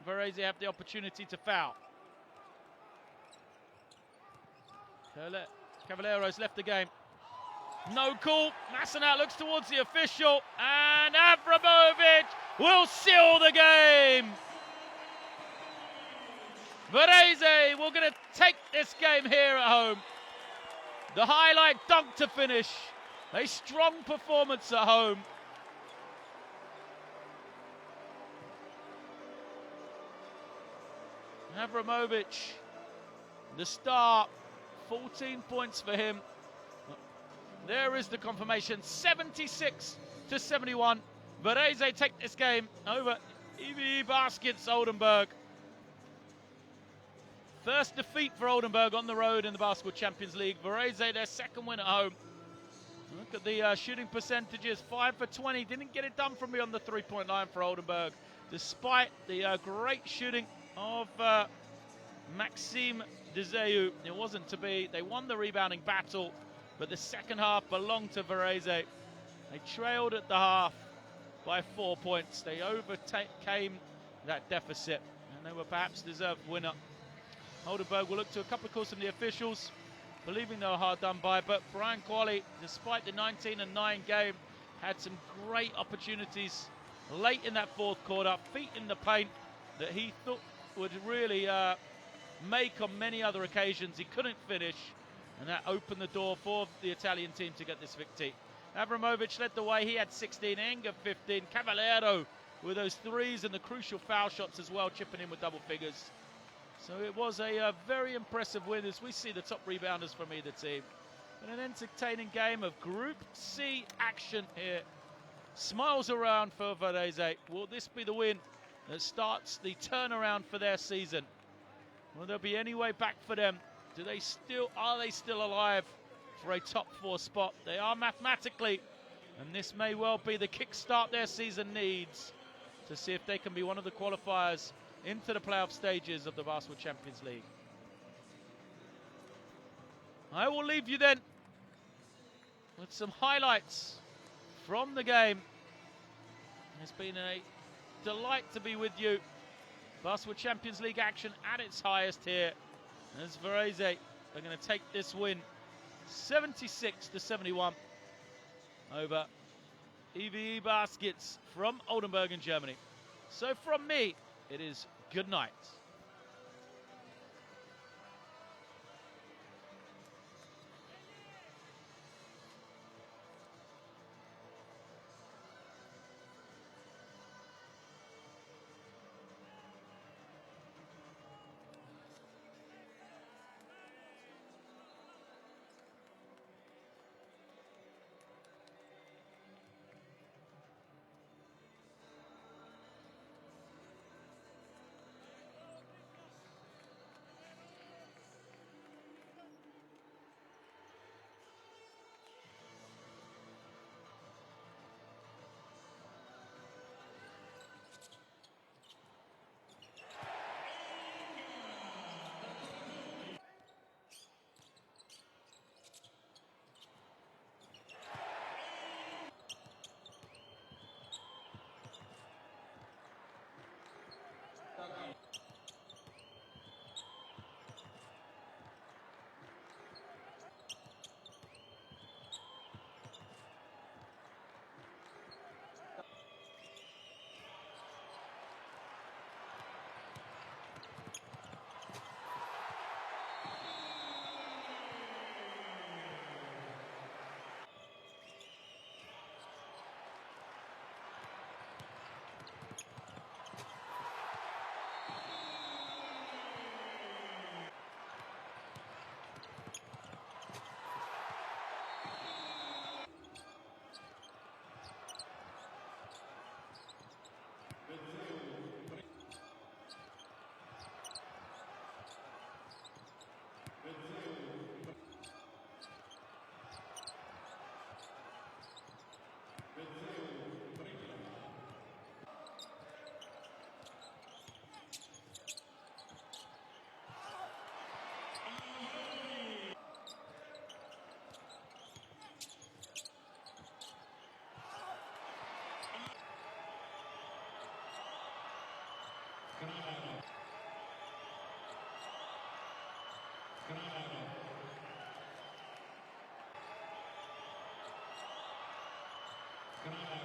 Varese have the opportunity to foul. Cavallero's left the game. No call. Massenat looks towards the official, and Avramovic will seal the game. Varese, we're going to take this game here at home. The highlight dunk to finish. A strong performance at home. Avramovic, the star, 14 points for him. There is the confirmation, 76-71. Varese take this game over EWE Baskets Oldenburg. First defeat for Oldenburg on the road in the Basketball Champions League. Varese, their second win at home. Look at the shooting percentages, 5 for 20. Didn't get it done from beyond the 3-point line for Oldenburg, despite the great shooting of Maxime Dezeu. It wasn't to be. They won the rebounding battle, but the second half belonged to Varese. They trailed at the half by 4 points. They overcame that deficit, and they were perhaps deserved winner. Oldenburg will look to a couple of calls from the officials, believing they were hard done by, but Brian Qualley, despite the 19-9 game, had some great opportunities late in that fourth quarter, feet in the paint, that he thought would really make on many other occasions. He couldn't finish, and that opened the door for the Italian team to get this victory. Avramovic led the way. He had 16, Enga 15, Cavallero with those threes and the crucial foul shots as well, chipping in with double figures. So it was a very impressive win as we see the top rebounders from either team. And an entertaining game of Group C action here. Smiles around for Varese. Will this be the win that starts the turnaround for their season? Will there be any way back for them? Are they still alive for a top 4 spot? They are mathematically, and this may well be the kickstart their season needs to see if they can be one of the qualifiers into the playoff stages of the Basketball Champions League. I will leave you then with some highlights from the game. It's been a delight to be with you. Basketball Champions League action at its highest here, as Varese are going to take this win 76-71 over EWE Baskets from Oldenburg in Germany. So from me, it is good night. Canada.